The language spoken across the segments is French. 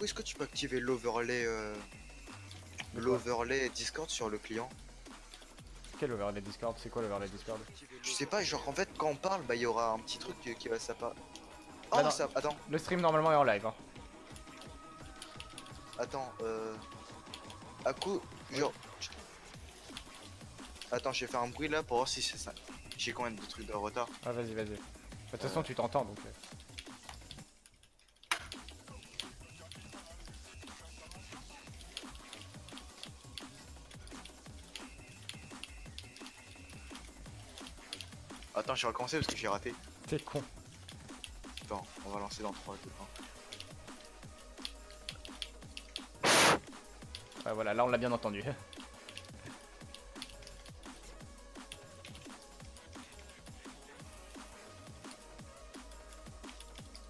est-ce que tu peux activer l'overlay Discord sur le client? Quel overlay Discord? C'est quoi l'overlay Discord? Je sais pas, genre en fait quand on parle, bah il y aura un petit truc qui va s'apparaître. Bah Oh non. ça, attends, Le stream normalement est en live. Hein. attends, à coup, genre. Attends, je vais faire un bruit là pour voir si c'est ça. J'ai combien de trucs de retard? Ah vas-y, vas-y. De toute façon tu t'entends donc. Attends, je vais recommencer parce que j'ai raté. T'es con. Attends, on va lancer dans 3, 2, 1. Ouais, voilà, là on l'a bien entendu.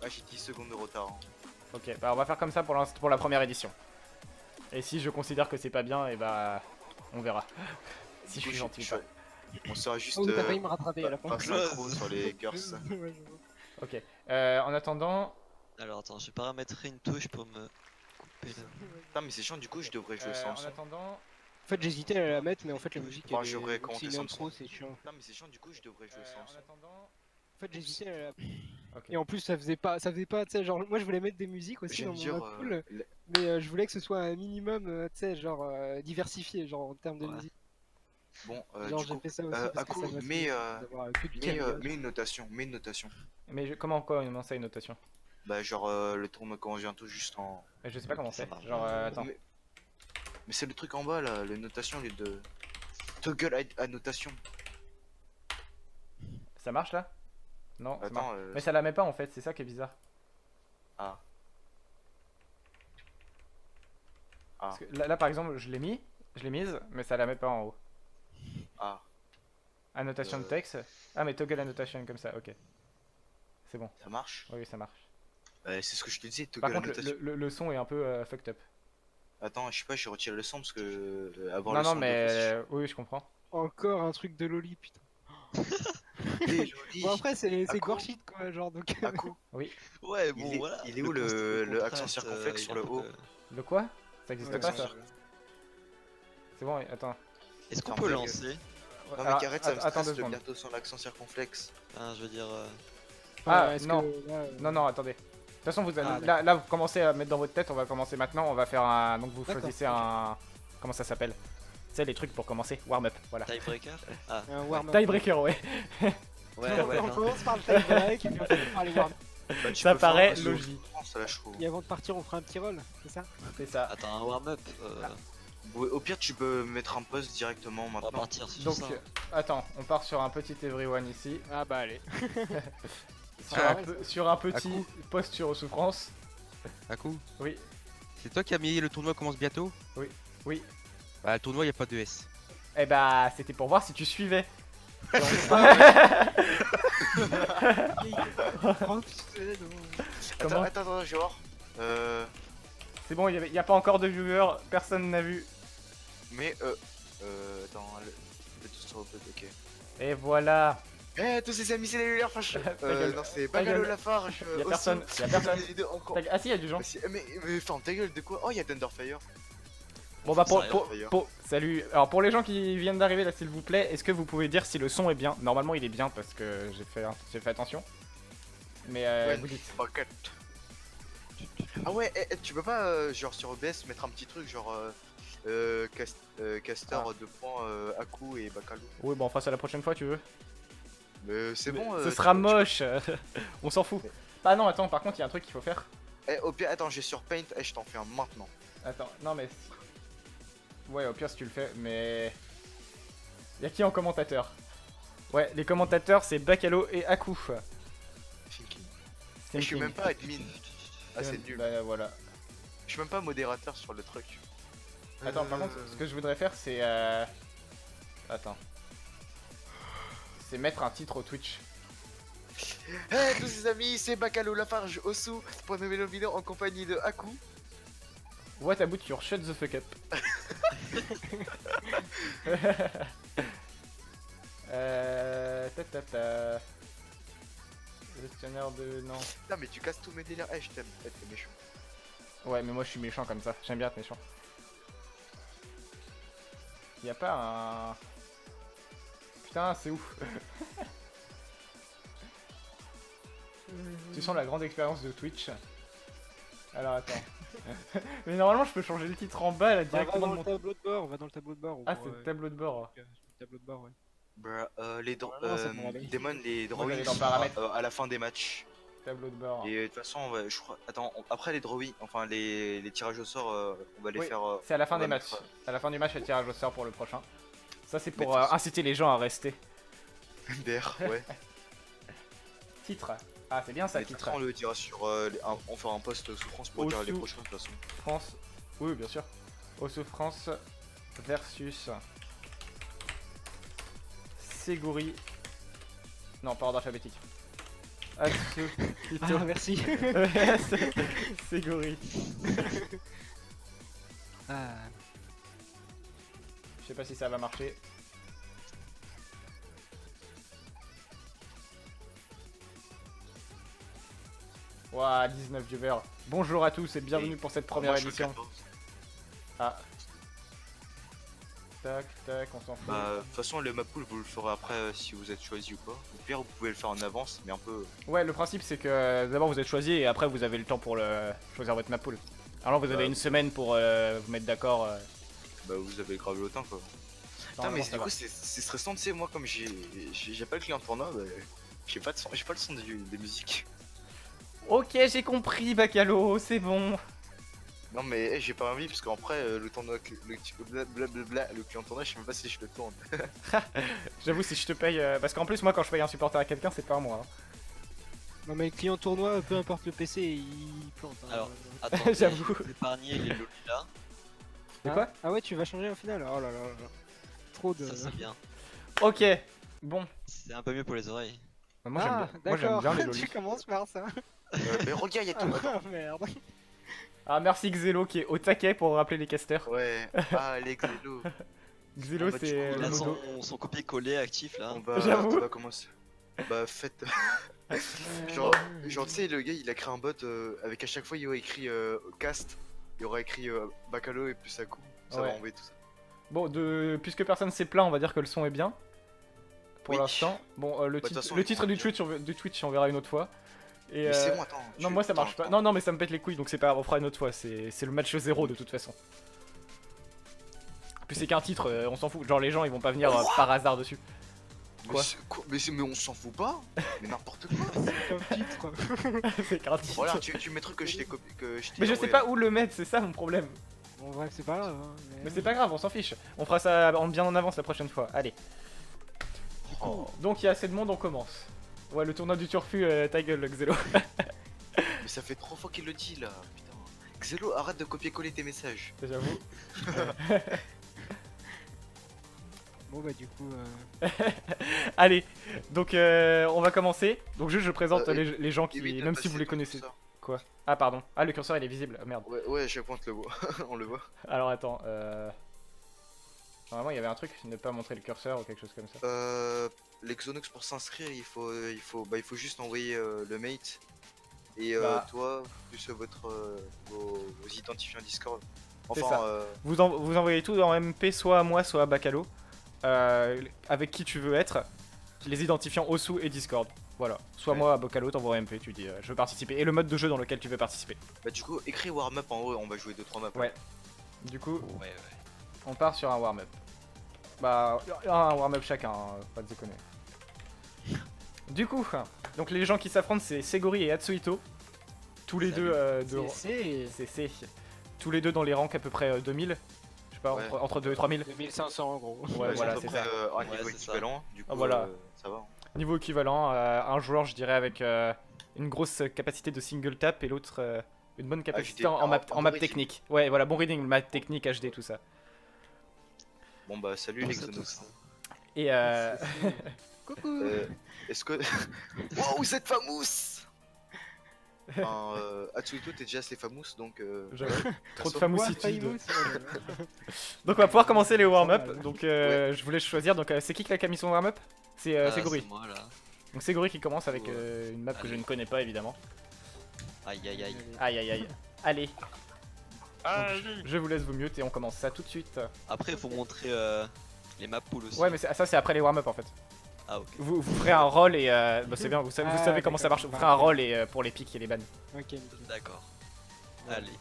Ah, j'ai 10 secondes de retard. Hein. Ok, bah on va faire comme ça pour la première édition. Et si je considère que c'est pas bien, et bah on verra. Si je suis gentil ou pas. On sera juste. Oh, t'as failli me rattraper à la fin. pas synchro sur les curses. Ouais, je vois. Ok, en attendant, Alors attends, je vais paramétrer une touche pour me couper là. Putain, mais c'est chiant, du coup, je devrais jouer sans en son. attendant, En fait, j'hésitais à la mettre, mais en fait, la musique, Moi, elle j'aurais est... commenté c'est une sans intro, son. c'est chiant. Putain, mais c'est chiant, du coup, je devrais jouer sans en son. attendant, En fait, j'hésitais à la... ok. Et en plus, ça faisait pas, tu sais, genre, moi, je voulais mettre des musiques aussi J'aime dans mon dire. mode cool, mais je voulais que ce soit un minimum, tu sais, genre, diversifié, genre, en termes de Ouais. musique. Bon, Genre, du j'ai coup, fait ça aussi parce que Aku, ça m'a mets, fait d'avoir que du mets une notation, mets une notation. Mais comment quoi on ça une notation? Bah, genre, le tournoi commence bientôt juste en. Je sais pas comment Ça c'est. marche. Genre, attends. Mais c'est le truc en bas là, les notations, les deux. Toggle annotation. Ça marche là? Non, ça marche. Attends, Mais ça la met pas en fait, c'est ça qui est bizarre. Ah. Parce que là, par exemple, je l'ai mise, mais ça la met pas en haut. Ah. Annotation de texte. Ah, mais toggle annotation comme ça, ok. C'est bon, Ça marche? oui, ça marche. C'est ce que je te disais, Par toggle contre, annotation. le son est un peu fucked up. Attends, je sais pas, je retire le son parce que avoir Non, le non, son de mais position. oui, je comprends. Encore un truc de Loli, putain. T'es joli. Bon, après, c'est Aku. gorshit, quoi, genre, donc... Aku, Ouais, bon voilà. il est où le accent circonflexe sur le haut? Le quoi? Ça existe Ouais, pas ouais, ça? C'est bon, attends. Est-ce qu'on Attends, peut mais- lancer? Non, Alors, mais arrête, ça me attends 2 stresse de secondes. bientôt sur l'accent circonflexe. Enfin, je veux dire. Ah, est-ce non. que, là, Non, non, attendez. De toute façon, vous Ah, là, vous commencez à mettre dans votre tête, on va commencer maintenant, on va faire un... Donc vous D'accord, choisissez ok. un... Comment ça s'appelle? C'est les trucs pour commencer, warm-up, voilà. Tiebreaker? Ah, un warm-up. Tiebreaker, ouais. ouais, ouais. On non. commence par le tie-break, et puis on finit par les warm-up. Bah, tu Ça peux faire paraît un zoom. logique. Ça lâche trop. Et avant de partir, on fera un petit roll, c'est ça? C'est ça. Attends, un warm-up. Au pire, tu peux mettre un post directement On va maintenant. partir sur Donc, ça. attends, on part sur un petit everyone ici. Ah bah allez. Sur un petit post sur souffrance. Aku, Oui, c'est toi qui as mis le tournoi commence bientôt? oui. Bah, le tournoi, y a pas de S. Eh bah, c'était pour voir si tu suivais. Comment Attends, je vais voir. C'est bon, il y a pas encore de viewers, personne n'a vu. Mais attends, le tout sur ok. Et voilà. Eh, tous ces amis cellulaires, fâche. gueule. Non, c'est Ta Bagalo gueule. Lafarge. Y a personne, y a personne. Ah si, y a du gens. Mais ferme ta gueule de quoi? Oh, y'a Thunderfire. Bon bah Sérieux salut. Alors pour les gens qui viennent d'arriver là, s'il vous plaît, est-ce que vous pouvez dire si le son est bien? Normalement il est bien parce que j'ai fait attention. Mais Ouais. vous dites. Rocket. Ah ouais, tu peux pas, genre sur OBS, mettre un petit truc, genre caster 2 points Aku et Bakalo. Oui bon on fera ça la prochaine fois tu veux. Mais c'est bon. Ce sera moche. On s'en fout. Ah non attends par contre il y a un truc qu'il faut faire. Eh, au pire, attends, j'ai sur Paint, je t'en fais un maintenant. Attends, non mais... Ouais, au pire si tu le fais, mais... Y'a qui en commentateur? Ouais, les commentateurs c'est Bakalo et Aku. Thinking. C'est Je suis même pas admin. Ah, c'est nul. Bah voilà. Je suis même pas modérateur sur le truc. Attends, par contre, ce que je voudrais faire c'est... Attends. C'est mettre un titre au Twitch. Hey tous ces amis, c'est Bakalo Lafarge Osu pour une nouvelle vidéo en compagnie de Aku. What about your shut the fuck up? Gestionnaire de... Non. Non mais tu casses tous mes délires, je t'aime, t'es méchant. Ouais, mais moi je suis méchant comme ça. J'aime bien être méchant. Y'a pas un... Putain, c'est ouf. Tu sens la grande expérience de Twitch. Alors attends. Mais normalement je peux changer le titre en bas là Va directement dans de le mon... tableau de bord, va dans le tableau de bord. Ah c'est le tableau de bord. Le tableau de bord, ouais. Bruh, Non, ça devrait aller. Demon, les On va aller drawings dans paramètres. à la fin des matchs. Tableau de bord. Et de toute façon, je crois. Attends, après les drawings, enfin les tirages au sort, on va les Oui, faire. C'est à la fin on des va matchs. mettre, À la fin du match, il y a le tirage au sort pour le prochain. Ça c'est pour Mais de toute façon- inciter les gens à rester. MDR, ouais. Titre. Ah c'est bien ça, Mais de toute titre. façon, on le dira sur. On fera un post sous France pour dire les Au-dessous. prochains de toute façon. France. Oui, bien sûr. Osso France versus Séguri. Non, pas ordre alphabétique. Atsu Ah, Ito. merci. Séguri. Ah. Je sais pas si ça va marcher. Ouah, 19 viewers. Bonjour à tous et bienvenue pour cette première Moi, je suis édition. 14. Ah. Tac, tac, on s'en fout. Bah, de toute façon, le map pool, vous le ferez après si vous êtes choisi ou pas. Au pire, vous pouvez le faire en avance, mais un peu. Ouais, le principe c'est que d'abord vous êtes choisi et après vous avez le temps pour choisir votre map pool. Alors vous avez une semaine pour vous mettre d'accord. Bah, vous avez grave le temps quoi. Putain, Normalement, mais ça du va. coup, c'est stressant, tu sais, moi, comme j'ai pas le client tournoi, bah, j'ai pas le son des musiques. Ok, j'ai compris, Bacalo, c'est bon. Non, mais j'ai pas envie, parce qu'après, le tournoi, blablabla, le client tournoi, je sais même pas si je le tourne. J'avoue, si je te paye. Parce qu'en plus, moi quand je paye un supporter à quelqu'un, c'est pas à moi. hein. Non, mais le client tournoi, peu importe le PC, il plante. Hein. Alors, attendez, J'avoue. je vais vous épargner les lolilas. De Hein quoi Ah ouais, tu vas changer au final. Oh là là là. Trop de. Ça c'est bien. Ok, bon. C'est un peu mieux pour les oreilles. Moi Ah, j'aime d'accord. bien les lolis. Tu commences par ça. Mais regarde, y'a tout. Ah merde. Ah, merci Xelo qui est au taquet pour rappeler les casters. Ouais, ah, les Xelo. Xelo, Ah bah, du c'est coup, le Il a logo. son copier-coller actif là. J'avoue. On va commencer. Bah, faites. Genre, tu sais, le gars il a créé un bot avec à chaque fois il y aura écrit cast, il y aura écrit Bacalo et plus à coup. Ça Ouais. va envoyer tout ça. Bon, puisque personne s'est plaint, on va dire que le son est bien. Pour Oui. l'instant. Bon, le, Bah, de toute façon, le titre du Twitch, on verra une autre fois. Et, Mais c'est bon, attends. non, moi ça marche pas. Non, non, mais ça me pète les couilles, donc c'est pas grave, on fera une autre fois. C'est le match 0 de toute façon. Puis c'est qu'un titre, on s'en fout. Genre les gens ils vont pas venir par hasard dessus. Quoi mais on s'en fout pas. Mais n'importe quoi. Comme titre. C'est qu'un titre. Voilà, tu mettras que je t'ai copié. Mais je sais pas où le mettre, c'est ça mon problème. Bon, bref, c'est pas grave. Hein, Mais c'est pas grave, on s'en fiche. On fera ça bien en avance la prochaine fois. Allez. Oh. Donc il y a assez de monde, on commence. Ouais, le tournoi du turfu, ta gueule, Xelo. Mais ça fait 3 fois qu'il le dit là. Putain. Xelo, arrête de copier-coller tes messages. J'avoue. Bon, bah, du coup. Allez, donc on va commencer. Donc juste je présente Et- les gens qui, Évite de même si passer vous les le connaissez. curseur. Quoi? Ah pardon. Ah le curseur il est visible. Ah, merde. Ouais, à chaque fois on te le voit. On le voit. Alors attends. Normalement il y avait un truc, ne pas montrer le curseur ou quelque chose comme ça. L'Exonox pour s'inscrire, il faut juste envoyer le mate. Et Bah. toi, plus vos identifiants Discord. C'est Enfin, ça. Vous envoyez tout en MP, soit à moi, soit à Bacalo. Avec qui tu veux être. Les identifiants Osu et Discord. Voilà. Soit Ouais. moi à Bacalo, t'envoies un MP, tu dis je veux participer. Et le mode de jeu dans lequel tu veux participer. bah du coup, écris warm-up en haut, on va jouer 2-3 maps. Ouais. Du coup, Ouais, ouais. on part sur un warm-up. Bah, un warm-up chacun, hein, pas de déconner. Du coup, donc les gens qui s'affrontent, c'est Séguri et Atsuhito. Tous les Salut. deux de C'est tous les deux dans les ranks à peu près 2000. Je sais pas, Ouais. entre 2 et 3000. 2500 en gros. Ouais, voilà, à peu c'est près, ça. un Ouais, niveau c'est ça. équivalent. Du coup, Ah, voilà. ça va. Niveau équivalent, un joueur, je dirais, avec une grosse capacité de single tap et l'autre une bonne capacité HD, en map, en en map reading. technique. Ouais, voilà, bon reading, map technique, HD, tout ça. Bon bah salut Tout les ça, tout Exonox. ça. Et Coucou. Est-ce que... Wow, cette famous. Atsuhito, t'es déjà assez famous, donc... j'avoue, trop de perso- famousitude. Famous, ouais. Donc on va pouvoir commencer les warm-up. Pas mal. Donc je vous laisse choisir. Donc c'est qui a mis son warm-up? C'est Ah, Séguri. c'est moi là. Donc Séguri qui commence avec Ouais. une map que je Allez. ne connais pas évidemment. Aïe aïe aïe. Aïe aïe aïe. Allez, Je vous laisse vous mute et on commence ça tout de suite. Après, il faut montrer les maps pool aussi. Ouais, mais ça c'est après les warm-up en fait. Ah, ok. Vous ferez un roll et bah, c'est bien, vous savez comment ça marche. Vous ferez un roll et pour les pics et les bans. Ok, nickel. D'accord. Ouais. Allez.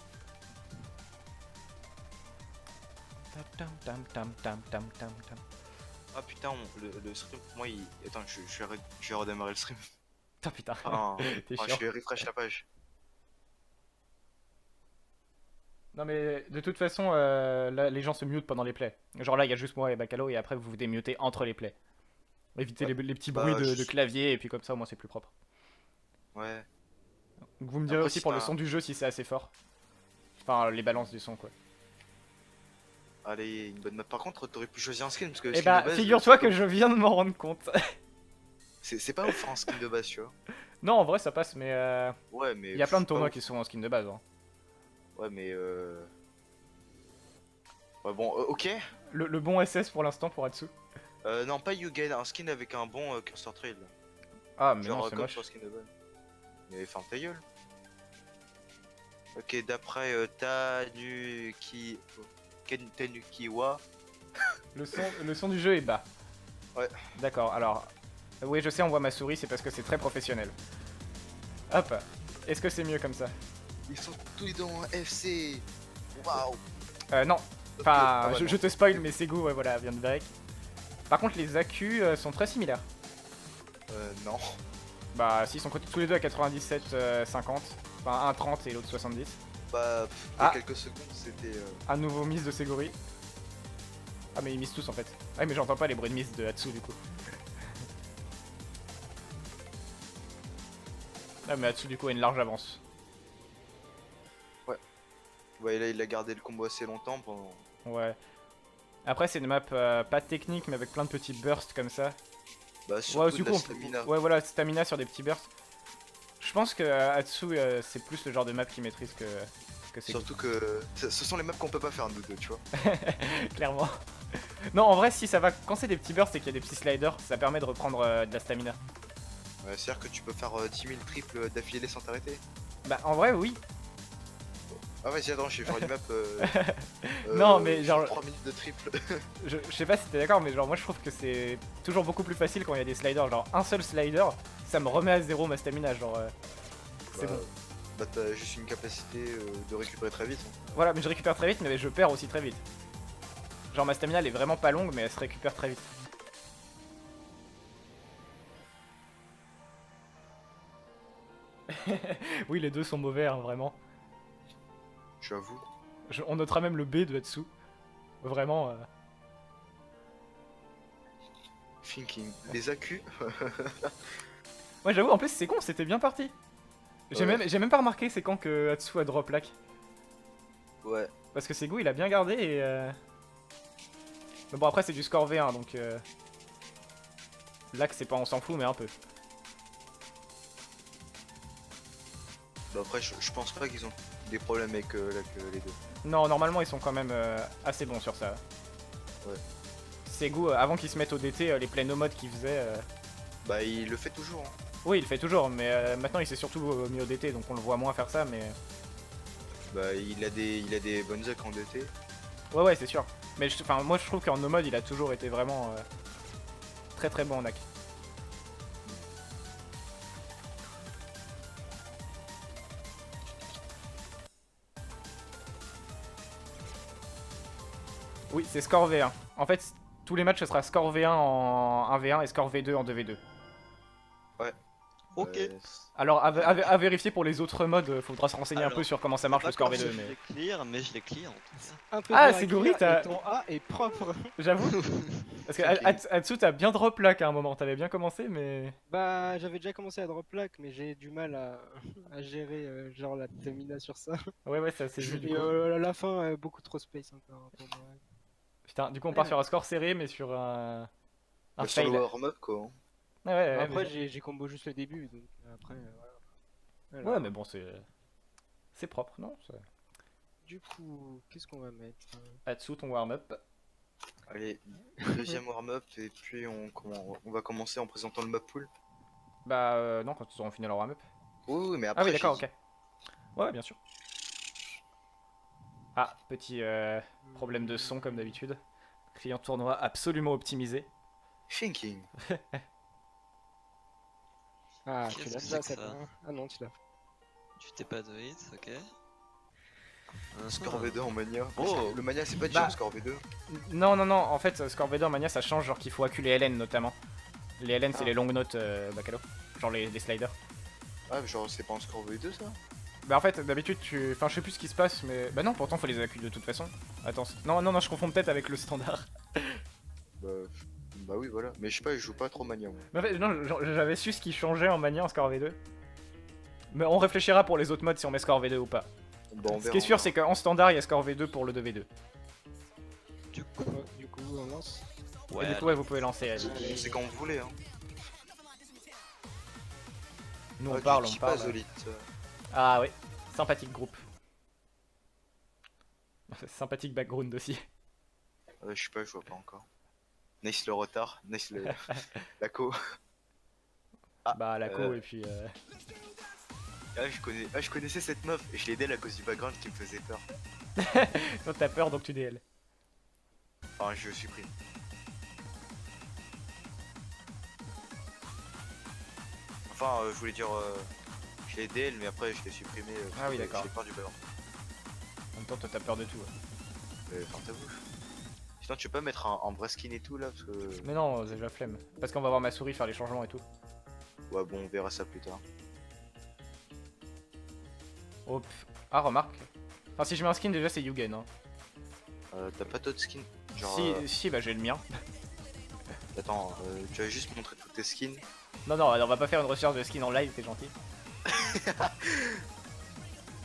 Ah putain, le stream pour moi il. Attends, je vais redémarrer le stream. Putain. Enfin, T'es enfin, chiant. je vais refresh la page. Non mais de toute façon, là, les gens se mutent pendant les plays. Genre là, il y a juste moi et Bacalo et après vous vous démutez entre les plays. Évitez Ouais. les petits Bah, bruits de je- clavier et puis comme ça au moins c'est plus propre. Ouais. Donc vous me direz Après, aussi si pour le t'as- son du jeu si c'est assez fort. Enfin les balances du son quoi. Allez, une bonne map. Par contre, t'aurais pu choisir un skin parce que. le Et skin bah de base, figure-toi c'est que pas je viens de m'en rendre compte. C'est pas ouf un skin de base, tu vois. Non en vrai ça passe mais Ouais, mais. il y a plein de pas tournois ouf. qui sont en skin de base. Hein. Ouais, mais. Ouais, bon, ok. Le bon SS pour l'instant pour Atsu. Non, pas Yugen, un skin avec un bon cursor trail. Ah mais Genre non c'est comme moche. sur skin de base. Mais ferme ta gueule. Ok, d'après Tanukiwa. Le son du jeu est bas. Ouais. D'accord, alors... Oui, je sais, on voit ma souris, c'est parce que c'est très professionnel. Hop. Est-ce que c'est mieux comme ça? Ils sont tous les deux en FC. Waouh. Non. Enfin, Ah bah non. je te spoil, mais Segu, ouais, voilà, vient de break. Par contre, les accus sont très similaires. Non. Bah, s'ils sont tous les deux à 97, 50. Enfin, un 30 et l'autre 70. Bah, il y a quelques secondes, c'était. Un nouveau miss de Seguri. Ah, mais ils missent tous en fait. Ah, mais j'entends pas les bruits de miss de Atsu du coup. Ah, mais Atsu du coup a une large avance. Ouais, là, il a gardé le combo assez longtemps pendant. Ouais. Après, c'est une map pas technique, mais avec plein de petits bursts comme ça. Bah, Ouais, surtout du de coup, la stamina. ouais, voilà, stamina sur des petits bursts. Je pense que Atsu, c'est plus le genre de map qu'il maîtrise que c'est. Surtout que ce sont les maps qu'on peut pas faire nous deux, tu vois. Clairement. Non, en vrai, si ça va. Quand c'est des petits bursts et qu'il y a des petits sliders, ça permet de reprendre de la stamina. Ouais, c'est-à-dire que tu peux faire 10 000 triples d'affilée sans t'arrêter. Bah, en vrai, oui. Ah, vas-y, attends, je vais faire une map. Non, mais genre- 3 minutes de triple. Je sais pas si t'es d'accord, mais genre, moi je trouve que c'est toujours beaucoup plus facile quand il y a des sliders. Genre, un seul slider, ça me remet à zéro ma stamina. Genre, c'est bon. Bah, t'as juste une capacité de récupérer très vite. Hein. Voilà, mais je récupère très vite, mais je perds aussi très vite. Genre, ma stamina elle est vraiment pas longue, mais elle se récupère très vite. Oui, les deux sont mauvais, hein, vraiment. J'avoue. On notera même le B de Hatsu. Vraiment. Thinking. Les accus. Ouais, j'avoue, en plus, c'est con, c'était bien parti. Ouais. J'ai même pas remarqué c'est quand que Hatsu a drop lac. Ouais. Parce que Segu il a bien gardé et. Mais bon, après, c'est du score V1 donc. Lac, c'est pas on s'en fout, mais un peu. Bah, après, je pense pas qu'ils ont des problèmes avec les deux. Non, normalement, ils sont quand même assez bons sur ça. Ouais. Segu, avant qu'il se mette au DT, les play no mode qu'il faisait. Bah, il le fait toujours. Hein. Oui, il le fait toujours, mais maintenant il s'est surtout mis au DT, donc on le voit moins faire ça, mais... Bah, il a des bonnes accs en DT. Ouais, c'est sûr. Mais enfin, moi je trouve qu'en no mode, il a toujours été vraiment très très bon en hack. Oui, c'est score V1. En fait, tous les matchs, ce sera score V1 en 1v1 et score V2 en 2v2. Ok. Alors, à vérifier pour les autres modes, faudra se renseigner un Alors, peu sur comment ça marche le score V2, Je mais... l'ai clear, mais je l'ai clear en tout cas. Un peu Ah, dur à c'est Gori, clear, t'as- et ton A est propre. J'avoue. Parce que Ok. Atsu, t'as bien drop lac à un moment, t'avais bien commencé, mais... Bah, j'avais déjà commencé à drop lac, mais j'ai du mal à gérer genre la stamina sur ça. Ouais, ça c'est vu du Et coup. à la fin, beaucoup trop space encore, hein, pour moi. Putain, du coup on part sur un score serré, mais sur un Bah, sur fail. le warm-up, quoi. Hein. Ouais, Après, mais... j'ai combo juste le début, donc après, voilà. Voilà. Ouais, mais bon, c'est propre, non? Du coup, qu'est-ce qu'on va mettre? Atsu, ton warm-up. Allez, deuxième warm-up, et puis on va commencer en présentant le map pool. Bah, non, quand ils auront fini leur warm-up. Oui, mais après. Ah oui, d'accord, j'ai ok. Ouais, bien sûr. Ah, petit problème de son comme d'habitude. Client tournoi absolument optimisé. Thinking. Ah, Qu'est-ce tu que l'as c'est ça, que ça ça va. Ah non, tu l'as. Tu t'es pas de hit, ok. Score V2 en Mania. Oh. Le Mania c'est pas Bah. déjà score V2. Non, non, non, en fait, Score V2 en Mania ça change, genre qu'il faut acculer les LN notamment. Les LN c'est Ah. les longues notes Bacalo, genre les sliders. Ah, mais genre c'est pas en score V2 ça? Bah en fait, d'habitude tu. Enfin, je sais plus ce qui se passe, mais. Bah non, pourtant faut les acculer de toute façon. Attends, non, non, non, je confonds peut-être avec le standard. Bah, bah oui, voilà. Mais je sais pas, je joue pas trop Mania moi. Mais en fait, non, j'avais su ce qui changeait en Mania en Score V2. Mais on réfléchira pour les autres modes si on met Score V2 ou pas. Bah, on Ce verra, qui est sûr, on c'est qu'en standard, il y a Score V2 pour le 2v2. Du coup, Du coup, on lance. Et ouais. du coup, ouais, vous pouvez lancer. verra. C'est quand vous voulez, hein. Nous, Ah, on parle, tu on dis pas parle. Zolite. Ah oui, sympathique groupe. Sympathique background aussi. Je sais pas, je vois pas encore. Nice le retard, nice le... la co. Ah, Bah, la co, et puis. Ah, je connaissais cette meuf et je l'ai aidée à cause du background qui me faisait peur. Toi, t'as peur donc tu DL. Enfin, je supprime. Enfin, je voulais dire, je l'ai aidé elle, mais après je l'ai supprimé. Ah oui, d'accord. J'ai peur du background. En même temps, toi, t'as peur de tout. Ouais. Ferme ta bouche. Sinon, tu peux pas mettre un vrai skin et tout là parce que. Mais non, j'ai la flemme. Parce qu'on va voir ma souris faire les changements et tout. Ouais, bon, on verra ça plus tard. Oh, ah, remarque. Enfin, si je mets un skin, déjà, c'est Yugen. Hein. T'as pas d'autres skins? Genre, Si, bah, j'ai le mien. attends, tu vas juste montrer tous tes skins. Non, non, on va pas faire une recherche de skin en live, t'es gentil.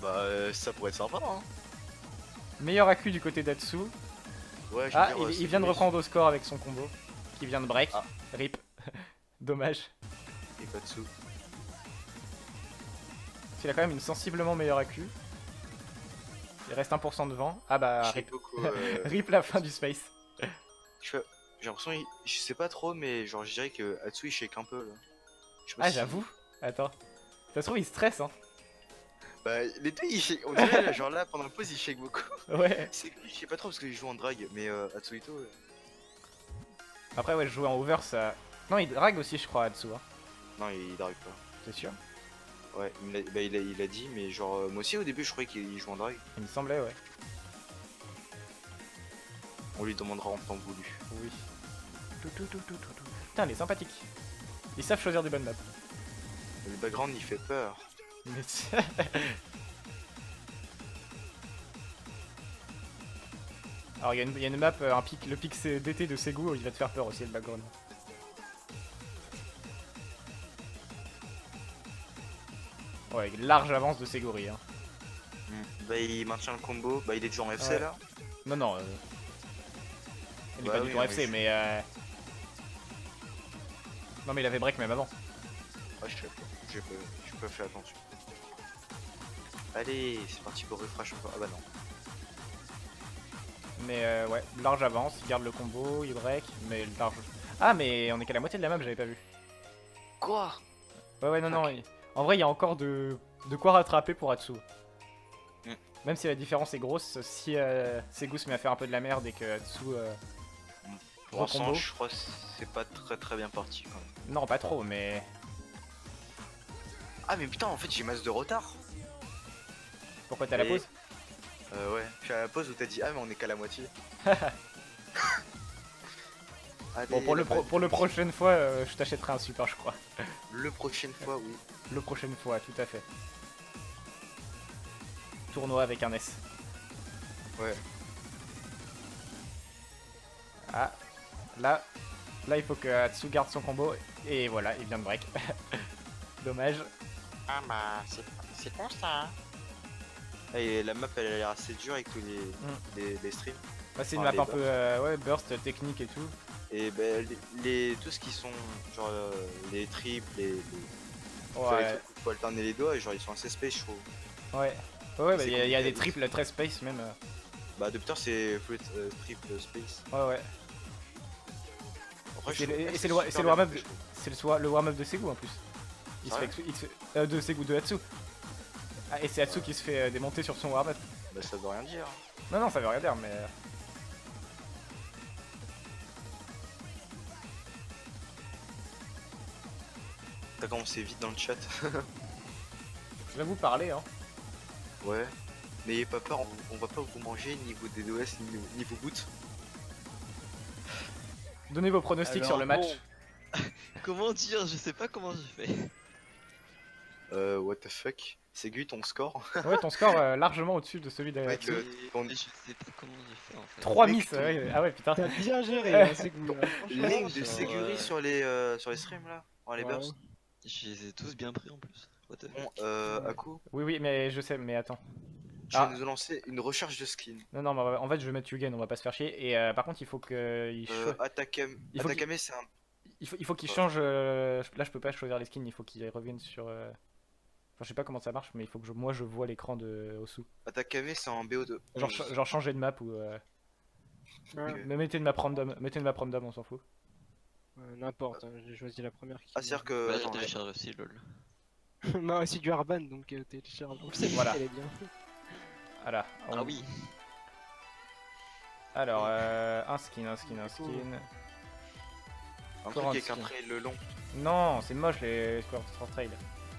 Bah, ça pourrait être sympa, hein. Meilleur accu du côté d'Atsu. Ouais, je veux Ah, dire, il c'est vient de plus- reprendre au score avec son combo. Qui vient de break. Ah. Rip. Dommage. Et pas de sous. Il a quand même une sensiblement meilleure accu. Il reste 1% de vent. Ah bah, Je sais rip. beaucoup. Rip la fin du space. J'ai l'impression, je sais pas trop, mais genre je dirais que Atsu il shake un peu là. Je sais pas Ah, si- j'avoue. Attends. Ça se trouve, il stresse, hein. Bah, les deux, il shake. On dirait, genre là, pendant la pause, il shake beaucoup. Ouais. Je sais pas trop parce qu'il joue en drag, mais Atsuhito. Après, ouais, jouer en over, ça. Non, il drag aussi, je crois, Atsu. Hein. Non, il drag pas. T'es sûr? Ouais, il a dit, mais genre, moi aussi au début, je croyais qu'il joue en drag. Il me semblait, ouais. On lui demandera en temps voulu. Oui. Putain, il est sympathique. Ils savent choisir des bonnes maps. Le background, il fait peur. Mais alors, il y a une map, le pic d'été de Segu, il va te faire peur aussi, le background. Ouais, large avance de Seguri. Hein. Bah, il maintient le combo. Bah, il est déjà en FC Ouais. là. Non, non. Il est Bah pas oui, du tout non, FC, mais mais. Non, mais il avait break même avant. Ah, je sais pas. J'ai pas fait attention. Allez, c'est parti pour refresh encore. Ah bah non. Mais ouais, large avance, il garde le combo, il break, mais large. Ah, mais on est qu'à la moitié de la map, j'avais pas vu. Quoi? Ouais, ouais, non, non. En vrai, il y a encore de quoi rattraper pour Atsu. Mm. Même si la différence est grosse, si Segu se met à faire un peu de la merde et que Atsu. Pour l'instant, Recombo. je crois que c'est pas très bien parti quand même. Non, pas trop, mais. Ah, mais putain, en fait, j'ai masse de retard. Pourquoi t'as la Et- pause? Ouais, je suis à la pause où t'as dit ah mais on est qu'à la moitié. Allez, Bon, pour la le prochaine fois, je t'achèterai un super, je crois. le prochaine fois, oui. Le prochaine fois, tout à fait. Tournoi avec un S. Ouais. Ah, là, il faut que Atsu garde son combo. Et voilà, il vient de break. Dommage. Ah bah, c'est con ça. Et la map elle a l'air assez dure avec tous les streams. Bah, c'est une Ah, map un les peu ouais, burst technique et tout. Et bah, tout ce qui sont genre les triples, Ouais, faut alterner les doigts et genre ils sont assez space je trouve. ouais. Ouais, bah, C'est il y a des compliqué. triples très space même. Bah Docteur c'est fluid triple space. Ouais, ouais. Après, Et c'est je trouve- le- et c'est c'est le super warm-up bien de- fait, je trouve. C'est le warm-up de Segu en plus. Il se Ah fait, ouais de Segu de Atsu. Ah, et c'est Atsu qui se fait démonter sur son warm-up. Bah ça veut rien dire. Non, non, ça veut rien dire, mais. T'as commencé vite dans le chat. Je vais vous parler, hein. Ouais. N'ayez pas peur, on va pas vous manger niveau DDoS ni niveau boot. Donnez vos pronostics Alors, sur le match. bon. Comment dire? Je sais pas comment j'ai fait. What the fuck. C'est Gu ton score. Ouais, ton score largement au-dessus de celui de. Mec, ton- Mais je sais pas comment j'ai fait en fait. 3 mec, miss, ton- ouais. Ah ouais, putain. T'as bien géré, hein, c'est cool. hein. Franchement, L'aim de sur, Séguri sur les streams là, dans les ouais. bursts. Je les ai tous bien pris en plus. What the Bon, fuck. Aku, Oui, oui, mais je sais, mais attends. tu Ah. vas nous lancer une recherche de skin. Non, non, mais en fait, je vais mettre Yugen, on va pas se faire chier. Et par contre, il faut que. Atakame, Il faut qu'il- Atakame c'est un. Il faut qu'il change. Là, je peux pas choisir les skins, il faut qu'il revienne sur. Enfin, je sais pas comment ça marche, mais il faut que moi je vois l'écran de Osu. Atakame c'est un BO2. Genre changer de map ou. Ouais, Mais mettez une map random, on s'en fout. n'importe, hein, j'ai choisi la première qui. Ah, c'est-à-dire que. Bah, j'ai attends, téléchargé aussi, lol. Moi aussi du Arban donc télécharge. En plus, Voilà. elle est bien. Voilà. Ah oui. Alors, un skin. un truc Encore un avec un skin. trail long. Non, c'est moche les cursor trail.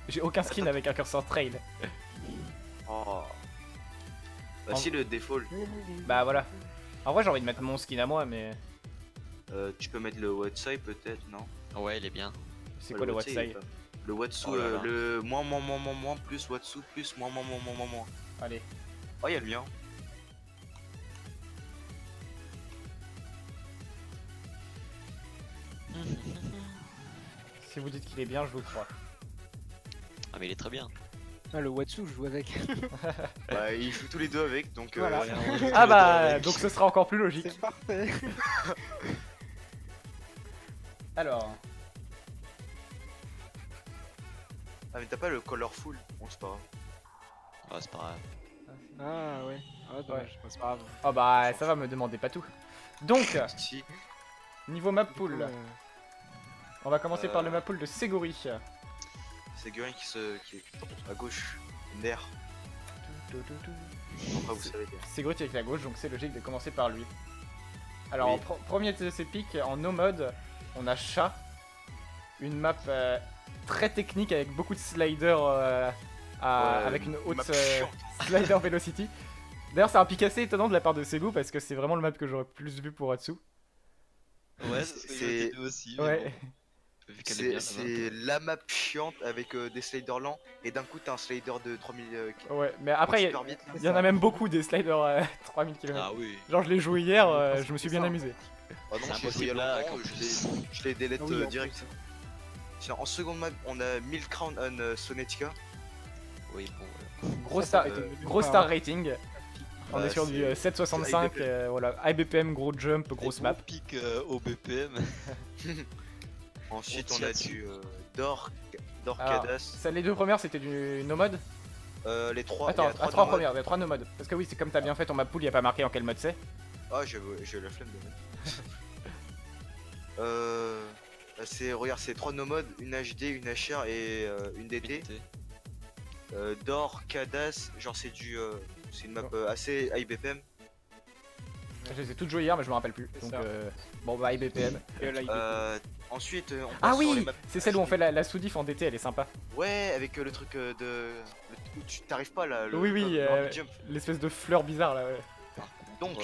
J'ai aucun skin avec un cursor trail. Oh. Bah, En- si le default, Bah voilà. En vrai, j'ai envie de mettre mon skin à moi, mais. tu peux mettre le Watsai peut-être, non? Ouais, il est bien. C'est Bah, quoi le Watsai, il Watsai est pas- Le Watsu, Oh là là. le moins, plus Watsu, plus moins. Allez. Oh, y'a le mien. Si vous dites qu'il est bien, je vous crois. Ah, mais il est très bien. Ah, le Watsu, je joue avec. Bah, ils jouent tous les deux avec, donc. Voilà. Ah bah, donc ce sera encore plus logique. C'est parfait. Alors. Ah, mais t'as pas le colorful? Bon, c'est pas grave. Ouais, c'est pas grave. Ah ouais. Ah dommage, c'est pas grave. Oh bah, ça va, me demander pas tout. Donc, Si. niveau map Du pool, coup, on va commencer par le map pool de Séguri. C'est Gurin qui est à gauche. Nerf. Enfin, vous savez bien. Séguri est avec la gauche, donc c'est logique de commencer par lui. Alors, Oui. en premier de ses pics, en no mode, on a Chat. Une map très technique avec beaucoup de sliders Ouais, avec une map haute chiante. slider velocity. D'ailleurs, c'est un pic assez étonnant de la part de Segu parce que c'est vraiment le map que j'aurais plus vu pour Atsu. Ouais, c'est ce que j'ai dit aussi. mais Ouais. bon, vu qu'elle est bien, C'est la map chiante avec des sliders lents et d'un coup t'as un slider de 3000 Ouais, mais après, super vite là. il y en a même beaucoup des sliders 3000 km. Ah oui. Genre, je l'ai joué hier, Ouais, je me suis c'est bien ça. amusé. Ah non, C'est j'ai impossible joué il y a là, longtemps, qu'en plus. je les délète Ah oui, en direct. plus. Tiens, en seconde map, on a 1000 crowns on Sonetica. Oui, bon. Gros Ça, star, ça aurait été gros mieux star pas, rating. On Bah, est sur du c'est- 765, c'est high voilà, high BPM, gros jump, grosse map. Pic au BPM. Ensuite, On on tire a dessus. du Dor Alors, Cadas. ça, les deux premières c'était du no mode. Les trois. Attends, il y a trois trois modes. premières, il y a 3 no mode. Parce que oui, c'est comme t'as bien fait ton map pool, il y a pas marqué en quel mode c'est. Ah, j'ai la flemme de mettre. Regarde, c'est 3 nomodes, une HD, une HR et une DT. Dor, Cadas, genre c'est c'est une map assez high BPM. Je les ai toutes jouées hier, mais je me rappelle plus. C'est Donc, ça. bon bah, high BPM. Et là, il est- Ensuite, on passe Ah sur les oui, maps c'est celle où on HD. fait la sous-diff en DT, elle est sympa. Ouais, avec le truc où tu t'arrives pas là. Oui, oui, le rapid jump. l'espèce de fleur bizarre là. Ouais. Donc,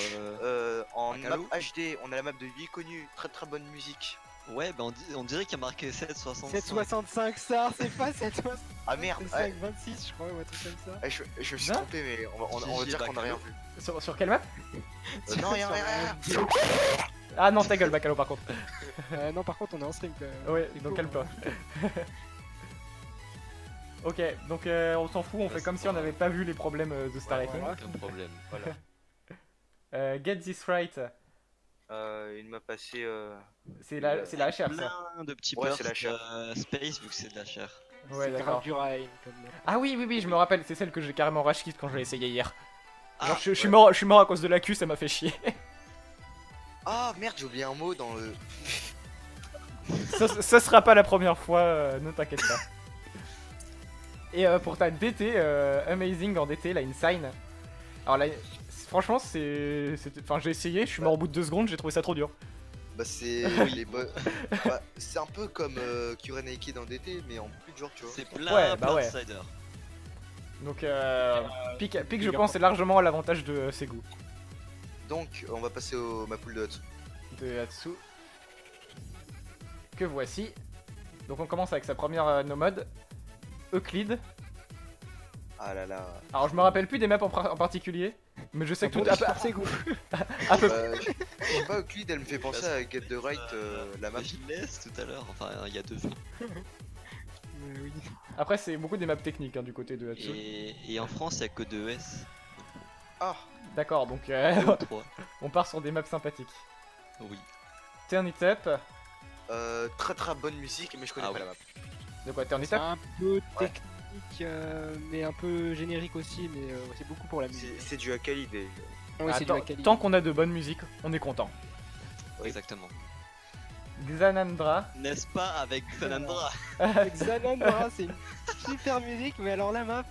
Euh, en map Bacalo. HD, on a la map de 8 connus, très bonne musique. Ouais, bah on dirait qu'il y a marqué 7,65. 765 ça, c'est pas 765 Ah merde, ouais, 26 je crois ou un truc comme ça. je me suis Hein trompé, mais on va GG dire qu'on a rien Bacalo. vu. Sur quelle map Non, rien. Ah non, ta gueule, Bacalo par contre. Non par contre on est en stream quand même. Ouais, donc calme-toi. Ok, donc on s'en fout, on fait comme si on n'avait pas vu les problèmes de Star Rating. voilà. Aucun problème. Get This Right, Une map assez. c'est la HR ça. Plein de petits Ouais, bursts c'est la chair. space vu que c'est de la chair. Ouais, C'est d'accord. grave dur à aim comme map. Ah oui, oui, oui, je me rappelle, c'est celle que j'ai carrément rage quit quand je l'ai essayé hier. Genre, Ah, je suis mort à cause de la queue, ça m'a fait chier. Ah merde, j'ai oublié un mot dans le. Ça sera pas la première fois, ne t'inquiète pas. Et pour ta DT, Amazing en DT, la Insane. Alors là, franchement, enfin, j'ai essayé, je suis mort au bout de 2 secondes, j'ai trouvé ça trop dur. Bah c'est les bah, c'est un peu comme Kure Naked en DT mais en plus dur tu vois. C'est plein, Ouais, bah plein ouais. de sliders. Donc, Pic, je pense, c'est largement à l'avantage de Segu. Donc on va passer au ma poule de Hatsu. De Hatsu. Que voici. Donc on commence avec sa première no mode. Euclide. Ah là là. Alors je me rappelle plus des maps en particulier. Mais je sais que tout... C'est goût. à peu Je sais pas, Euclid elle me fait penser à Get the Right la map. Je laisse tout à l'heure, enfin il y a 2 jours. Oui. Après, c'est beaucoup des maps techniques hein, du côté de Hatsu. Et en France, il y a que 2 S. Ah D'accord, donc 2 ou 3. on part sur des maps sympathiques. Oui. Turnitep. très très bonne musique mais je connais Ah pas ouais. la map. De quoi, C'est Turnitep? un peu technique, mais un peu générique aussi, mais c'est beaucoup pour la musique. C'est du Akali des. Ouais, c'est du Attends, Akali. tant qu'on a de bonnes musiques, on est content. Oui. Exactement. Xanandra. N'est-ce pas avec Xanandra? Xanandra, c'est une super musique, mais alors la map,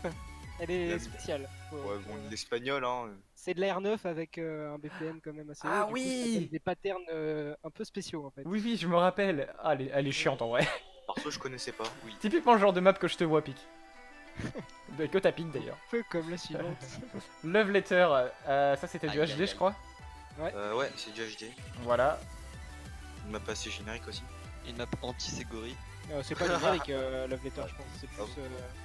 elle est La- spéciale. Ouais bon l'espagnol hein. C'est de la R9 avec un BPM quand même assez haut. Ah du coup, oui ça donne des patterns un peu spéciaux en fait. Oui, oui, je me rappelle. Ah, elle est chiante en vrai. Perso je connaissais pas. Typiquement le genre de map que je te vois, Pic. Que t'as Pic d'ailleurs. Un peu comme la suivante. Love Letter, ça c'était du Aïe, HD, aïe, aïe. je crois. Ouais c'est du HD. Voilà. Une map assez générique aussi. Une map anti-Ségori. C'est pas générique Love Letter, je pense. C'est plus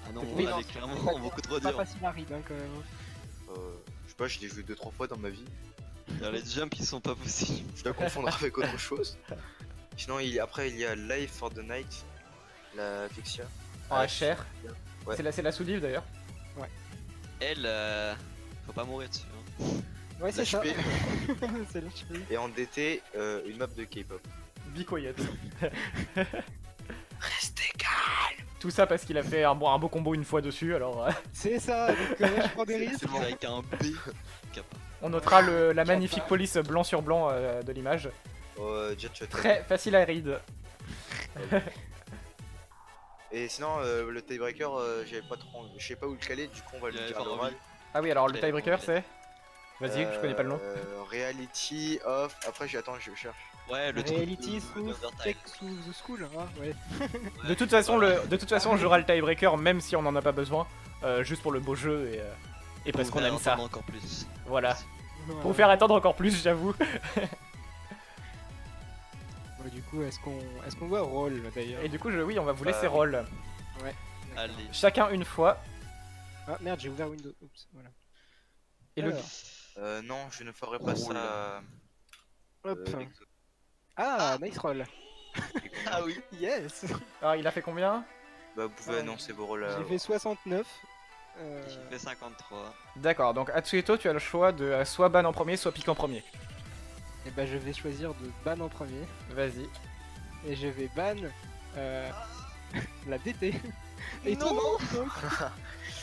Ah non, Oui, elle non, est clairement beaucoup trop pas dure. facile à read hein, quand même. Je sais pas, je l'ai joué 2-3 fois dans ma vie. Les jumps ils sont pas possibles. Je dois confondre avec autre chose. Sinon après il y a Live for the Night. La Vexia. En HR. Ouais. C'est la sous-div d'ailleurs. Elle, faut pas mourir dessus. Hein. Ouais, c'est ça. HP. C'est l'HP. Et en DT, une map de K-pop. Be quiet. Restez calme. Tout ça parce qu'il a fait un beau combo une fois dessus, alors C'est ça, donc je prends des risques. C'est avec un B. Kappa. on notera la magnifique police blanc sur blanc de l'image. Jet, tu as Très facile à read. Et sinon, le tiebreaker, j'avais pas trop. Je sais pas où le caler, du coup, on va le Il y dire avait à pas l'oral. envie. Ah oui, alors le Ouais, tiebreaker ouais. c'est. Vas-y, je connais pas le nom. Reality of. Après, attends, je cherche. Ouais, le truc Reality de through Undertale. Tech through the school, hein, ouais. De toute façon, j'aurai le tiebreaker même si on en a pas besoin, juste pour le beau jeu et parce Pour qu'on faire aime ça. entendre encore plus. Voilà. Voilà. Pour vous faire attendre encore plus, j'avoue. Ouais, du coup, est-ce qu'on voit Roll d'ailleurs Et du coup, oui, on va vous laisser oui. roll. Allez. Chacun une fois. Ah merde, j'ai ouvert Windows. Oups, voilà. Et le. Alors, Non, je ne ferai pas ça. hop. Exo. Ah, nice roll. Ah oui. Yes. Alors, il a fait combien? Bah, vous pouvez annoncer vos rôles. J'ai fait 69. J'ai fait 53. D'accord, donc Atsueto, tu as le choix de soit ban en premier, soit pique en premier. Et bah, je vais choisir de ban en premier. Vas-y. Et je vais ban la DT. Et Non. tout donc.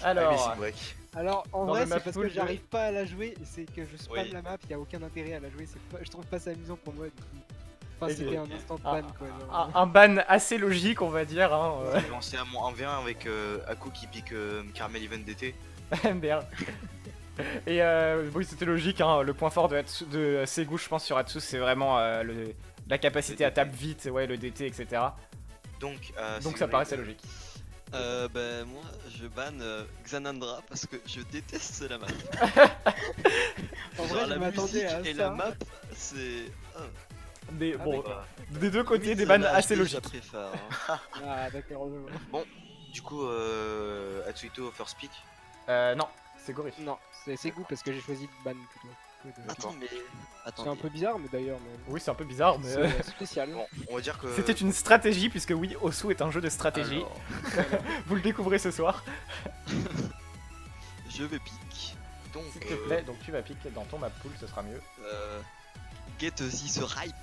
Alors, Amazing Break. Alors en Dans vrai le c'est map parce pool que de- j'arrive pas à la jouer, c'est que je spam Oui. la map, y a aucun intérêt à la jouer, je trouve pas ça amusant pour moi. Du coup. Enfin Et c'était j'ai- un instant de Ah, ban quoi. genre. un ban assez logique, on va dire. Hein, J'ai lancé à mon 1v1 avec Aku qui pique Caramel Event DT. Merde. Et oui, c'était logique. Hein, le point fort de Segu, je pense, sur Atsu, c'est vraiment la capacité à taper vite, ouais, le DT, etc. Donc Donc ça paraissait logique. Ben moi je banne Xanandra parce que je déteste la map. En Genre, vrai je la m'attendais musique à et ça. la map c'est. Des, Ah, bon, d'accord. des deux côtés, Oui, des ça, bans là, assez je logiques. préfère. Hein. Ah d'accord, je vois. Du coup, Atsuito First Pick. Non, c'est Gorif. Non, c'est goût parce que j'ai choisi de ban plutôt. que de- Attends mais. C'est Attendez. un peu bizarre mais d'ailleurs mais Oui, c'est un peu bizarre, mais c'est spécial. Bon, on va dire que. c'était une stratégie, puisque oui, Osu est un jeu de stratégie. Alors, Vous le découvrez ce soir, Je vais pique. donc, s'il te plaît. Donc tu vas piquer dans ton map pool, ce sera mieux. Get this right.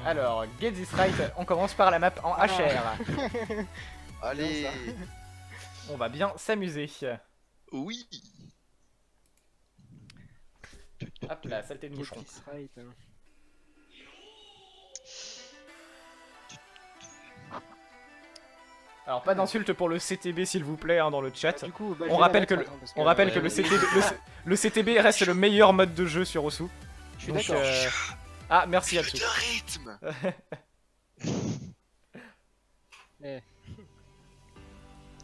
Alors, Get This Right, on commence par la map en Ah. HR. allez. On va bien s'amuser. Oui. Hop là, saleté de Get moucheron. this right, hein. Alors pas d'insultes pour le CTB s'il vous plaît hein, dans le chat. Du coup, bah, On rappelle que le, que le CTB reste le meilleur mode de jeu sur Osu. Je suis Donc, d'accord. Ah merci Jeu Atsu. de rythme. Eh.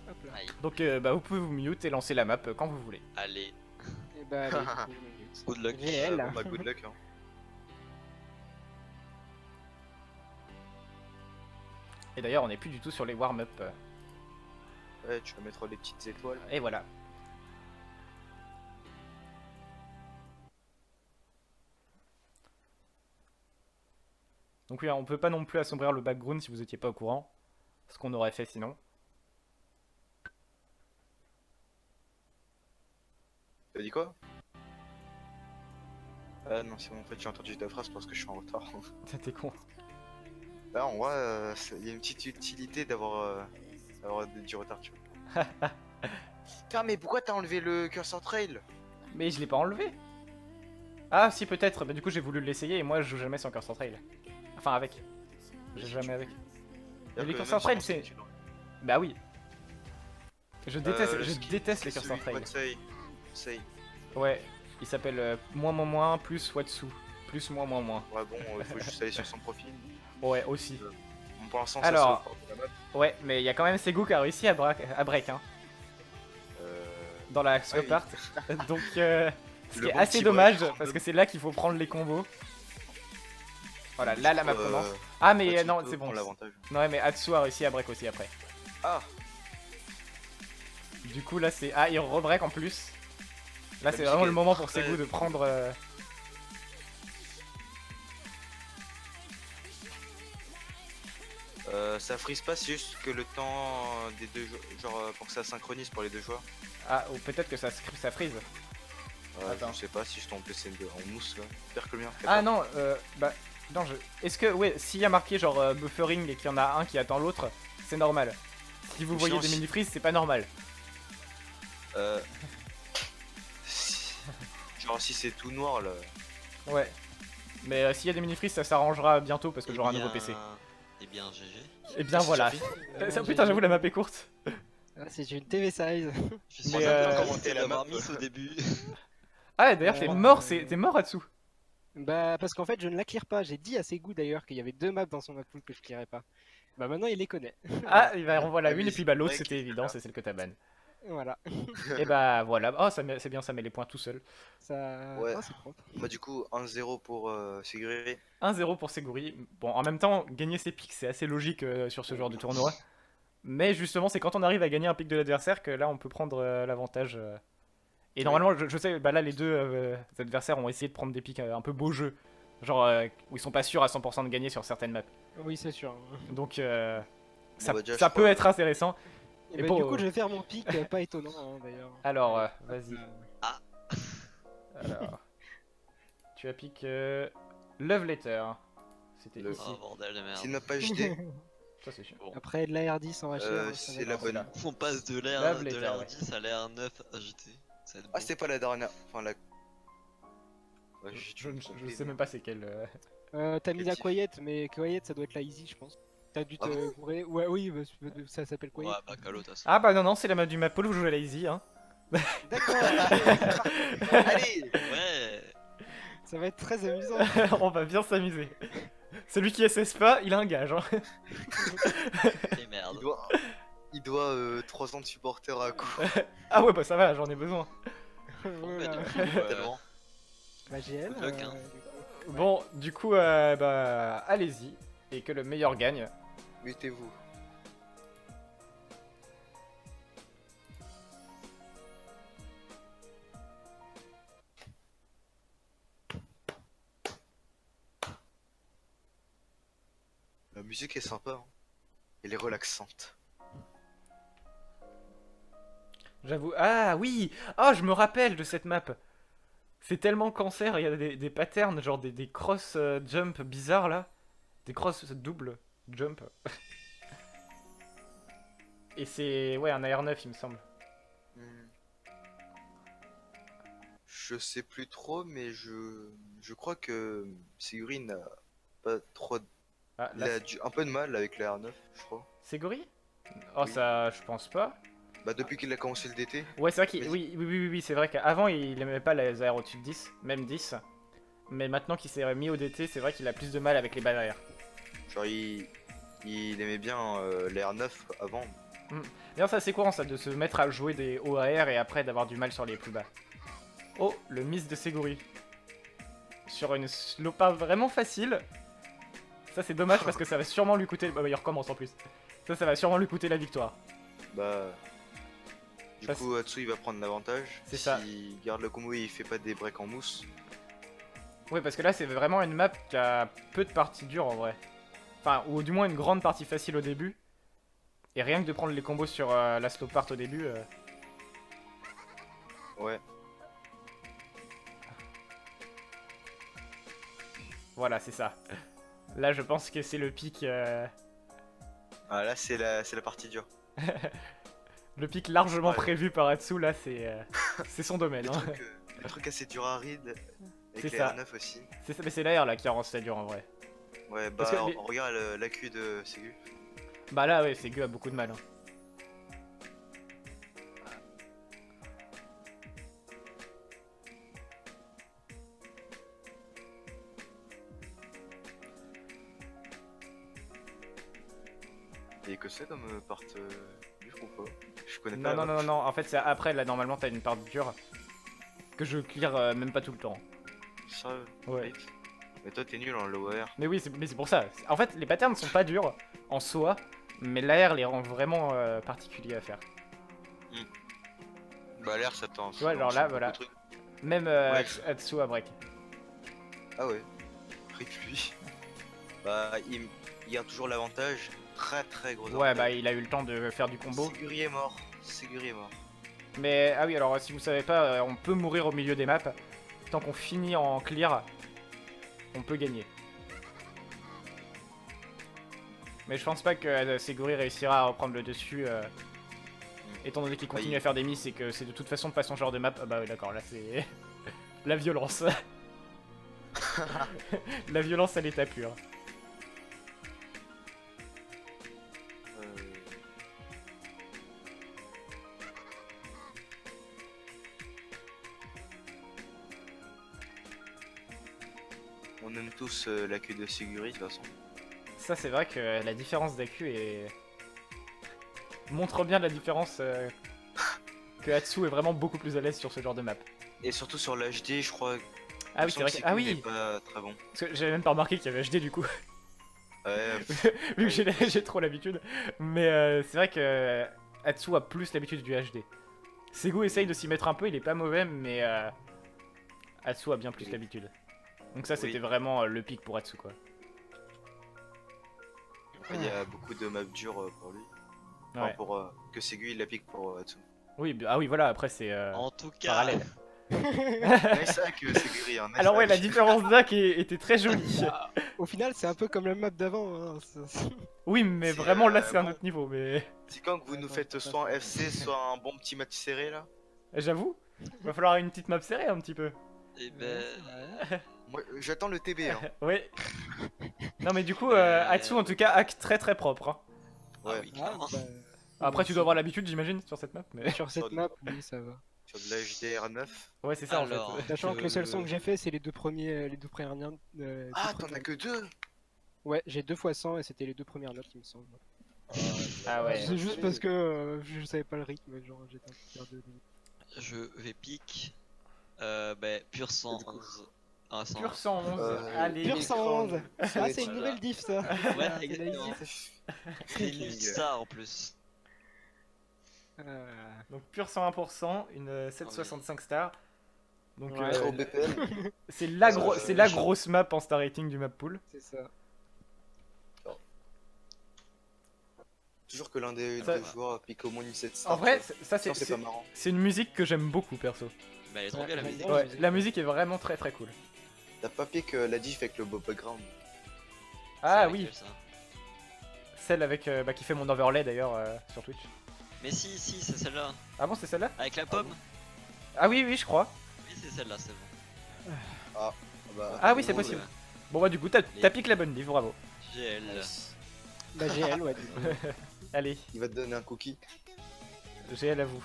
Hop là. Aïe, Donc bah, vous pouvez vous mute et lancer la map quand vous voulez. allez, Et bah, allez, du coup, je me mute. good luck. GL. Bah good luck hein. Et d'ailleurs on n'est plus du tout sur les warm-up. Ouais, tu vas mettre les petites étoiles. Et voilà. Donc oui, on peut pas non plus assombrir le background si vous étiez pas au courant. Ce qu'on aurait fait sinon. T'as dit quoi? Ah non, c'est bon, en fait j'ai entendu ta phrase parce que je suis en retard. T'es con. Là en vrai, il y a une petite utilité d'avoir du retard, tu vois. Putain, mais pourquoi t'as enlevé le cursor trail? Mais je l'ai pas enlevé. Ah si peut-être, bah du coup j'ai voulu l'essayer et moi je joue jamais sans cursor trail. Enfin avec. J'ai jamais avec. Mais les cursor trail c'est... Bah oui. Je déteste, les cursor trail. Say. Ouais, il s'appelle moins plus Watsu. Plus moins. Ouais bon, il faut juste aller sur son profil. Ouais aussi. Bon, pour l'instant, Alors- ça c'est la map. Ouais, mais il y a quand même Segu qui a réussi à break hein, dans la swap oui. art. Donc ce Le qui est bon assez petit dommage break parce random. que c'est là qu'il faut prendre les combos. Voilà, là la map commence. Ouais, Ah mais tu non, peux c'est bon. prendre l'avantage. Non mais Atsu a réussi à break aussi après. Ah, Du coup là c'est... Ah il rebreak en plus. Là La c'est musique vraiment le est moment pour très- Segu de prendre... ça freeze pas, c'est juste que le temps des deux joueurs, genre pour que ça synchronise pour les deux joueurs. Ah ou peut-être que ça freeze. Attends. Je sais pas si je ton PC en mousse là. Pire que le mien. Ah non, bah... Non, Est-ce que, ouais, s'il y a marqué genre buffering et qu'il y en a un qui attend l'autre, c'est normal. Si vous Ou voyez sinon, des si- mini-freeze, c'est pas normal. Genre si c'est tout noir là. Ouais. Mais s'il y a des mini-freeze, ça s'arrangera bientôt parce que Eh j'aurai un nouveau bien- PC. Eh bien, GG. Et bien c'est voilà. déjà Putain, j'avoue, la map est courte. Ah, c'est une TV size. Je suis Mais, content comment commenter t'es la l'avoir map. mis au début. Ah, d'ailleurs, t'es mort, t'es mort Atsu. Bah, parce qu'en fait, je ne la clear pas. J'ai dit à Segu d'ailleurs qu'il y avait deux maps dans son map pool que je clearais pas. Bah, maintenant, il les connaît. Ah, il va renvoyer la Ah une oui, et puis bah l'autre c'est vrai c'était qu'il fait évident, ça. c'est celle que t'as ban. Voilà. Et bah voilà. Oh, c'est bien, ça met les points tout seul. Ça... Ouais. Ah, c'est propre. Bah du coup 1-0 pour Seguri. 1-0 pour Seguri. Bon, en même temps, gagner ses pics, c'est assez logique sur ce genre de tournoi. Mais justement, c'est quand on arrive à gagner un pic de l'adversaire que là, on peut prendre l'avantage. Et normalement, je sais, bah là, les deux adversaires ont essayé de prendre des pics un peu beau jeu. Genre, où ils sont pas sûrs à 100% de gagner sur certaines maps. Oui, c'est sûr. Donc, bah, déjà, ça je peut crois- être intéressant. Et Et bah, pour, du coup, je vais faire mon pic, pas étonnant hein, d'ailleurs. Alors, vas-y. Ah. Alors, tu as piqué Love Letter. C'était Le- ici. Oh bordel de C'est une merde. map HD. Ça, c'est chiant. Après de la R10 en HR. ça C'est va la être- bonne. On passe de l'air Love de letter, l'air ouais. 10 à l'air 9 ajouté. Ça va être Ah beau. c'était pas la dernière. Enfin la. Ouais, Je sais même pas c'est quelle. T'as mis Quel la tif. Quiet, mais Quiet ça doit être la Easy, je pense. T'as dû te Ah bon gourer. Ouais, oui, bah, ça s'appelle Quiet. Ouais, bah Calo, de toute façon. Ah bah non, c'est la map du map pool où je joue à la easy. Hein. D'accord, Allez. Ouais. ça va être très amusant. On va bien s'amuser. Celui qui SS pas, il a un gage. Hein. Et merde. Il doit 3 ans de supporter à coup. Ah ouais, bah ça va, j'en ai besoin. Bah, Voilà. du coup, Tellement. Bah, GL. Good luck, hein. du coup. Bon, du coup, bah allez-y. Et que le meilleur gagne. Mutez-vous. La musique est sympa. Hein. Elle est relaxante. J'avoue. Ah oui. Ah, je me rappelle de cette map. C'est tellement cancer, il y a des patterns, genre des cross jump bizarres là. Des cross double jump. Et c'est, ouais, un AR9 il me semble. Hmm. Je sais plus trop, mais je crois que Siguri n'a pas trop. Ah, Il là, a un peu de mal avec la R9, je crois. c'est Gori? Oh, Oui. ça, je pense pas. Bah depuis qu'il a commencé le DT. Ouais, c'est vrai qu'il. Mais- Oui, c'est vrai qu'avant, il aimait pas les airs au-dessus de 10, même 10. Mais maintenant qu'il s'est mis au DT, c'est vrai qu'il a plus de mal avec les balles aériennes. Genre il aimait bien l'air 9 avant. D'ailleurs, c'est assez courant ça, de se mettre à jouer des hauts AR et après d'avoir du mal sur les plus bas. Oh, le miss de Seguri. Sur une slow part vraiment facile. Ça, c'est dommage parce que ça va sûrement lui coûter. Bah, il recommence en plus. Ça va sûrement lui coûter la victoire. Bah. Du Ça, coup, Atsu il va prendre l'avantage. C'est ça. S'il garde le combo et il fait pas des breaks en mousse. Oui, parce que là, c'est vraiment une map qui a peu de parties dures en vrai. Enfin, ou du moins une grande partie facile au début. Et rien que de prendre les combos sur la slow part au début. Ouais. Voilà, c'est ça. Là, je pense que c'est le pic. Ah là c'est la partie dure. Le pic largement Ouais. prévu par Atsu, là, c'est son domaine. Les hein. trucs, les trucs assez durs à read. C'est Avec les ça. R9 aussi. C'est ça, mais c'est l'AR là qui rend ça dur en vrai. Ouais, bah Parce que les- regarde l'AQ de Segu. Bah là, ouais, Segu a beaucoup de mal. Hein. Et que c'est comme part dure ou pas? Je connais Non, pas. non, la non, map. non, non, en fait, c'est après, là, normalement, t'as une part dure que je clear même pas tout le temps. Sérieux? Ouais. Mec. Mais toi t'es nul en lower. Mais c'est pour ça. En fait, les patterns sont pas durs en soi, mais l'AR les rend vraiment particuliers à faire. Bah l'air ça tend. Tu vois, genre là, voilà. Même Ouais. Atsu à break. Ah ouais. Rip lui. Bah il a toujours l'avantage. Très gros Ouais, bah il a eu le temps de faire du combo. Seguri est mort. Seguri est mort. Mais, ah oui, alors si vous savez pas, on peut mourir au milieu des maps. Tant qu'on finit en clear, on peut gagner. Mais je pense pas que Seguri réussira à reprendre le dessus. Étant donné qu'il continue il- à faire des misses et que c'est de toute façon pas son genre de map. Ah bah oui, d'accord, là c'est la violence. La violence à l'état pur. Euh, On aime tous la queue de Seguri de toute façon. Ça, c'est vrai que la différence d'AQ montre bien la différence que Atsu est vraiment beaucoup plus à l'aise sur ce genre de map. Et surtout sur l'HD, je crois. Ah oui, c'est vrai que... Ah oui, Pas très bon. parce que j'avais même pas remarqué qu'il y avait HD du coup, Ouais, vu que j'ai trop l'habitude. Mais c'est vrai que Atsu a plus l'habitude du HD. Segu essaye de s'y mettre un peu, il est pas mauvais, mais Atsu a bien plus l'habitude. Donc ça, c'était Oui. vraiment le pic pour Atsu, quoi. Après, il y a beaucoup de maps dures pour lui. Enfin, Ouais. pour que Segu il la pique pour Atsu. Oui, ah oui, voilà, après c'est En tout cas, parallèle. Nice hack Seguri, hein. Nice Alors ouais, la hack. différence d'AQ était très jolie. Au final, c'est un peu comme la map d'avant. Hein. Oui, mais C'est, vraiment là, c'est un bon. autre niveau, mais... C'est quand que vous nous Attends, faites soit un FC, soit un bon petit match serré là? J'avoue, va falloir une petite map serrée un petit peu. eh ben, Moi, j'attends le TB. Hein. Oui. Non mais du coup, Atsu en tout cas, hack très très propre. Hein. ah Ouais. oui, clairement. Après, tu dois avoir l'habitude, j'imagine, sur cette map, mais... Sur cette map, oui, ça va. Sur de l'HDR9. Ouais, c'est ça Alors, en fait. Sachant que le seul son que j'ai fait, c'est les deux premières notes. Ah, t'en as que deux? Ouais, j'ai 2 fois 100 et c'était les deux premières notes, il me semble. Ah ouais. C'est juste parce que je savais pas le rythme, genre j'étais un peu perdu au début. Je vais pique. Pur 111. Ah, 111. Pur 111, allez. Pur les 111. Ah, c'est une Voilà. nouvelle diff ça. Ouais, Ah, exactement. C'est une star en plus. Donc pur 101%, une 765 stars. Donc Ouais. Très haut BPM. c'est la, c'est la je- grosse map en star rating du map pool. C'est ça. Toujours que l'un des Ça- deux joueurs pique au moins une 7 stars. En vrai, tu vois. ça Sinon, c'est pas marrant. c'est une musique que j'aime beaucoup perso. Bah, elle est trop Ouais, bien la j'aime musique. bien. Ouais, la musique est vraiment très très cool. T'as pas pique la diff avec le beau background. Ah C'est oui, laquelle, ça celle avec qui fait mon overlay d'ailleurs sur Twitch. Mais si, c'est celle-là. Ah bon, c'est celle-là? Avec la pomme. Ah oui, oui, je crois. Oui, c'est celle-là, c'est bon. Bah, Ah oui, c'est oh, possible. Ouais. Bon bah du coup, t'as piqué la bonne div, bravo. GL. Nice. La GL, ouais. Du coup. Allez, Il va te donner un cookie. j'ai à la vous.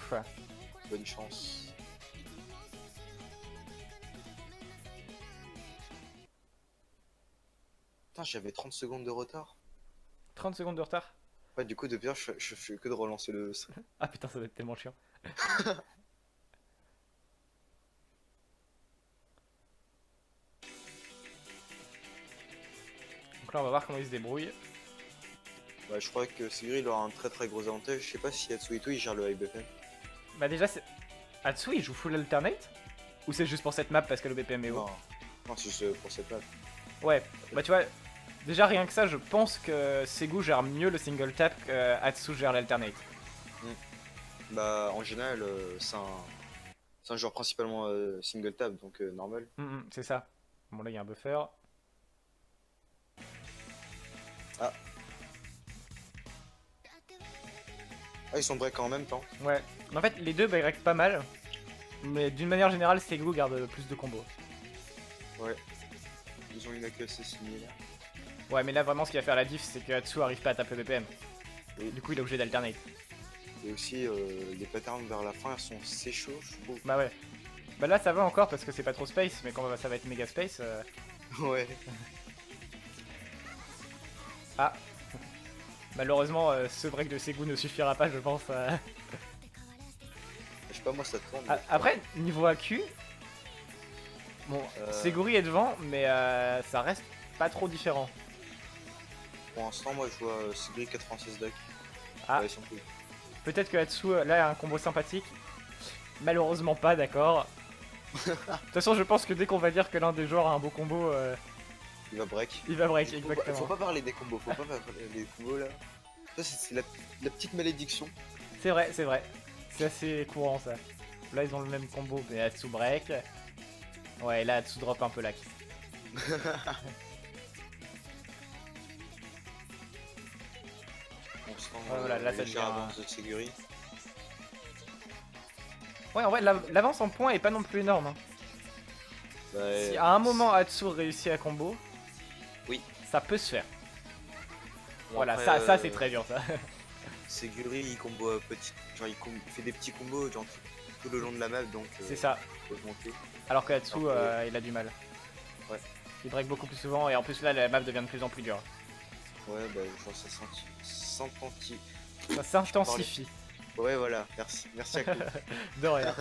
Bonne chance. Putain, j'avais 30 secondes de retard. 30 secondes de retard. Ouais, du coup, depuis là, je fais que de relancer le. Ah putain, ça va être tellement chiant. Donc là, on va voir comment il se débrouille. Bah, je crois que Sigrid il aura un très gros avantage. Je sais pas si Atsuhito il gère le high BPM. Bah déjà, c'est... Atsu, il joue full alternate? Ou c'est juste pour cette map parce que le BPM est haut? Non, non, c'est juste pour cette map. Ouais, bah tu vois, déjà rien que ça, je pense que Segu gère mieux le single tap que Atsu gère l'alternate. Bah, en général, c'est un joueur principalement single tap, donc normal. C'est ça. Bon là, il y a un buffer. Ah, ils sont break en même temps. Ouais. En fait, les deux break pas mal. Mais d'une manière générale, Segu garde plus de combos. Ouais. Ils ont une accuracy similaire. Ouais, mais là, vraiment, ce qui va faire la diff, c'est que Atsu arrive pas à taper le BPM. Oui. Du coup, il est obligé d'alternate. Et aussi, les patterns vers la fin, elles sont assez chauds, je trouve. Bah ouais. Bah là, ça va encore parce que c'est pas trop space, mais quand ça va être méga space... Ouais. Ah. Malheureusement, ce break de Segu ne suffira pas, je pense. Je sais pas, moi ça tourne. Après, niveau AQ, bon, Seguri est devant, mais ça reste pas trop différent. Pour l'instant, moi je vois Sigrid 96 deck. Ah. Ouais, ils sont cool. Peut-être que Atsu, là, a un combo sympathique. Malheureusement pas, d'accord. De toute façon, je pense que dès qu'on va dire que l'un des joueurs a un beau combo, Il va break. il va break, Faut exactement. pas parler des combos, faut pas parler des combos là. Ça, c'est la petite malédiction. C'est vrai, c'est vrai. C'est assez courant, ça. Là, ils ont le même combo, mais Atsu break. Ouais, là, Atsu drop un peu lac. On sent voilà, là, ça légère devient- avance de Seguri. Ouais, en vrai, l'avance en points est pas non plus énorme. Hein. Bah, Si à un moment Atsu réussit à combo, Oui. ça peut se faire. bon, Voilà, après, ça c'est très dur ça. Seguri il combo petit, genre il fait des petits combos genre tout le long de la map donc. C'est ça. Faut monter. Alors que Atsu Alors que- il a du mal. Ouais. Il break beaucoup plus souvent et en plus là la map devient de plus en plus dure. Ouais, bah genre ça s'intensifie. Ça s'intensifie. Ouais, voilà, merci à vous. De rien.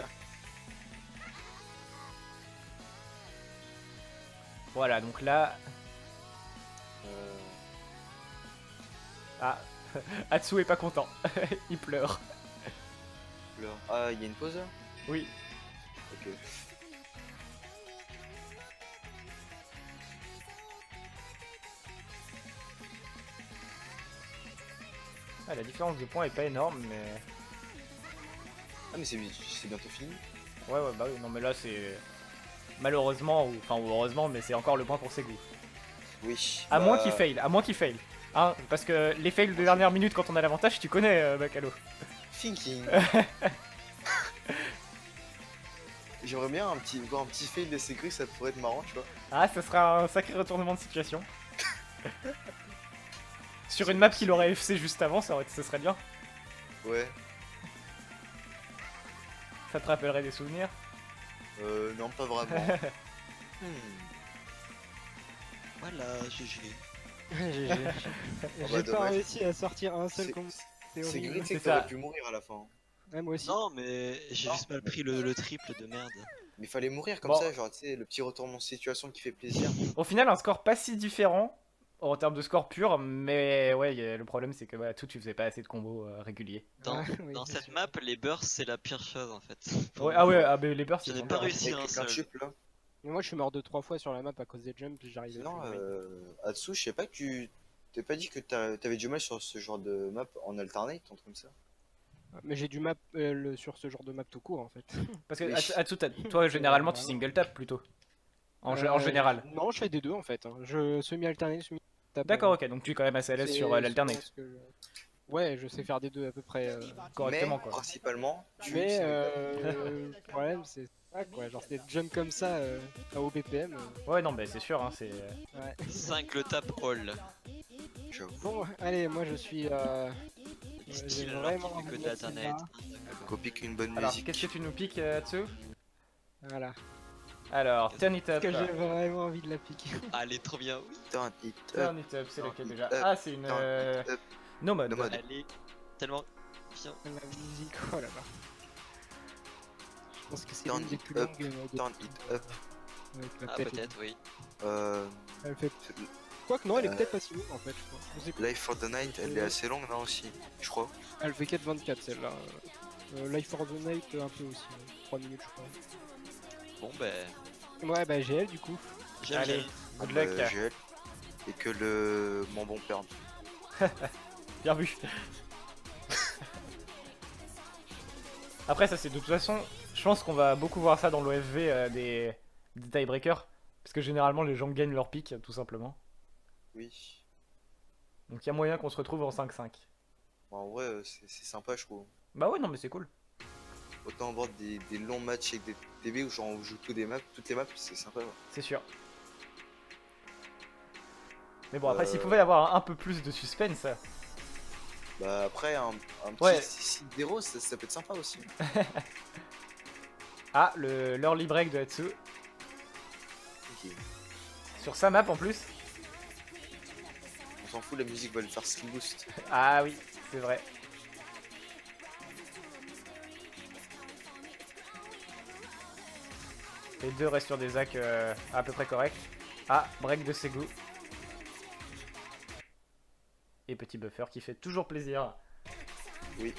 Voilà, donc là. Ah, Atsu est pas content. Il pleure. Ah, il y a une pause là? Oui. Ok. Ah, la différence de points est pas énorme, mais. Ah, mais c'est bientôt fini. Ouais, bah oui, non, mais là c'est. Malheureusement, ou enfin, ou heureusement, mais c'est encore le point pour Segu. Oui. À bah, moins qu'il fail, à moins qu'il fail. Hein, parce que les fails de dernière minute quand on a l'avantage, tu connais, Bacalo. Thinking. J'aimerais bien voir un petit fail de Seguri, ça pourrait être marrant, tu vois. Ah, ça sera un sacré retournement de situation. Sur une map qu'il aurait FC juste avant, ça serait bien. Ouais. Ça te rappellerait des souvenirs. Non, pas vraiment. Voilà, GG. J'ai bah, pas dommage. réussi à sortir un seul combo. C'est Seguri, horrible. tu sais que C'est ça. t'aurais pu mourir à la fin. Ouais, moi aussi. Non, mais j'ai juste mal pris le triple de merde. Mais fallait mourir comme Bon. ça, genre, tu sais, le petit retournement de situation qui fait plaisir. Au final, un score pas si différent en termes de score pur, mais ouais, le problème c'est que voilà, tout tu faisais pas assez de combos réguliers. Dans, Ah, oui, dans bien cette sûr. map, les bursts c'est la pire chose en fait. Pour Ouais, moi. ah ouais, mais les bursts J'en ils ai sont pas bien. réussi Avec un le seul. chip là. Mais moi je suis mort 2-3 fois sur la map à cause des jumps, j'arrivais Sinon, plus. Atsu, je sais pas que tu. T'as pas dit que t'avais du mal sur ce genre de map en alternate, un truc comme ça? Mais j'ai du map sur ce genre de map tout court en fait. Parce que Oui. Atsu, toi généralement tu Vraiment. single tap plutôt. En général. Non, je fais des deux en fait. Hein. Je semi-alterné, semi-tap. D'accord, ok, donc tu es quand même assez à l'aise C'est sur l'alternate. ce que Ouais, je sais faire des deux à peu près. Correctement Mais, quoi. principalement, tu. Mais le problème c'est ça quoi, genre c'est des jumps comme ça à haut BPM. Ouais, non, bah c'est sûr, hein, c'est. Ouais. 5 le tap all. J'avoue. Bon, allez, moi je suis J'ai style alors vraiment qu'il fait que envie de de celle-là. l'internet. Qu'on pique une bonne Alors, musique. qu'est-ce que tu nous piques, Atsu? Voilà. Alors, turn it up. Que j'ai vraiment envie de la piquer. Allez, trop bien, oui. Turn it up. Turn it up, c'est turn lequel it déjà? up, Ah, c'est une turn it up. no mode. No mode. Allez, tellement bien. La musique, oh là là. Je pense que c'est Turn une des it plus up, longues de Turn it up. avec la Ah, tête. peut-être, oui. Elle fait... Quoique non, elle est Euh, peut-être pas si longue en fait, je crois. Je sais plus. Life for the Night, elle est assez longue, non aussi, je crois. Elle fait 4,24 celle-là. Life for the Night un peu aussi, 3 minutes je crois. Bon, ben, Ouais bah j'ai elle du coup. j'aime Allez. bien. Good luck. GL. Et que le mon bon perde. Bien vu. Après, ça, c'est de toute façon, je pense qu'on va beaucoup voir ça dans l'OFV des tiebreakers. Parce que généralement, les gens gagnent leur pick, tout simplement. Oui. Donc, il y a moyen qu'on se retrouve en 5-5. Bon, en vrai, c'est sympa, je trouve. Bah ouais, non, mais c'est cool. Autant avoir des longs matchs avec des TV où genre on joue toutes les maps, c'est sympa. Ouais. C'est sûr. Mais bon, après, s'il Euh. pouvait y avoir un peu plus de suspense. Bah après, un petit Ouais. 6-0, ça peut être sympa aussi. Ah, l'early break de Hatsu. Ok. Sur sa map en plus. On s'en fout, la musique va le faire skill boost. Ah oui, c'est vrai. Les deux restent sur des hacks à peu près corrects. Ah, break de Segu. Et petit buffer qui fait toujours plaisir. Oui.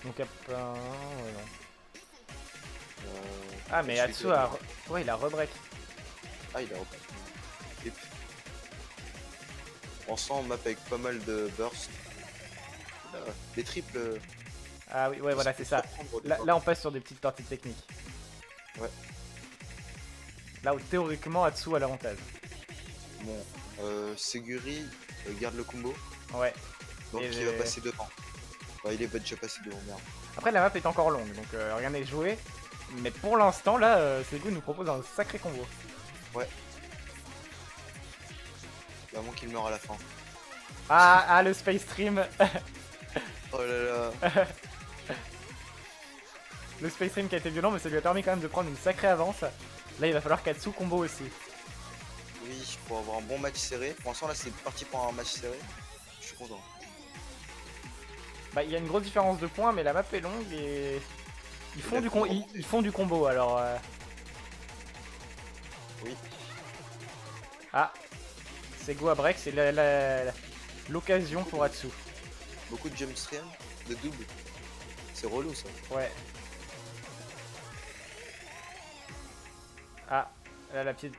Donc à plein... ouais, non. Euh, Ah mais je Hatsu fais que- a... Ouais, il a rebreak. Ah, il a repris. Yep. On sent map avec pas mal de burst. Les triples. Ah oui, ouais, voilà, c'est ça. Là, on passe sur des petites parties techniques. Ouais. Là où théoriquement Hatsu a l'avantage. Bon, Seguri garde le combo, Ouais. donc Et il va passer devant. Ouais, il est déjà passé devant, merde. Après, la map est encore longue, donc rien n'est joué. Mais pour l'instant, là, Segu nous propose un sacré combo. Vraiment qu'il meurt à la fin. Ah, le Space Stream. Oh là là. Le Space Stream qui a été violent, mais ça lui a permis quand même de prendre une sacrée avance. Là, il va falloir qu'Hatsu combo aussi. Oui, pour avoir un bon match serré. Pour l'instant, là, c'est parti pour un match serré. Je suis content. Bah, il y a une grosse différence de points, mais la map est longue et... Ils font, ils font du combo, alors... Oui. Ah, Segu à break, c'est l'occasion pour Hatsu. Beaucoup de jump stream, de double. C'est relou ça. Ouais. Ah, là, la petite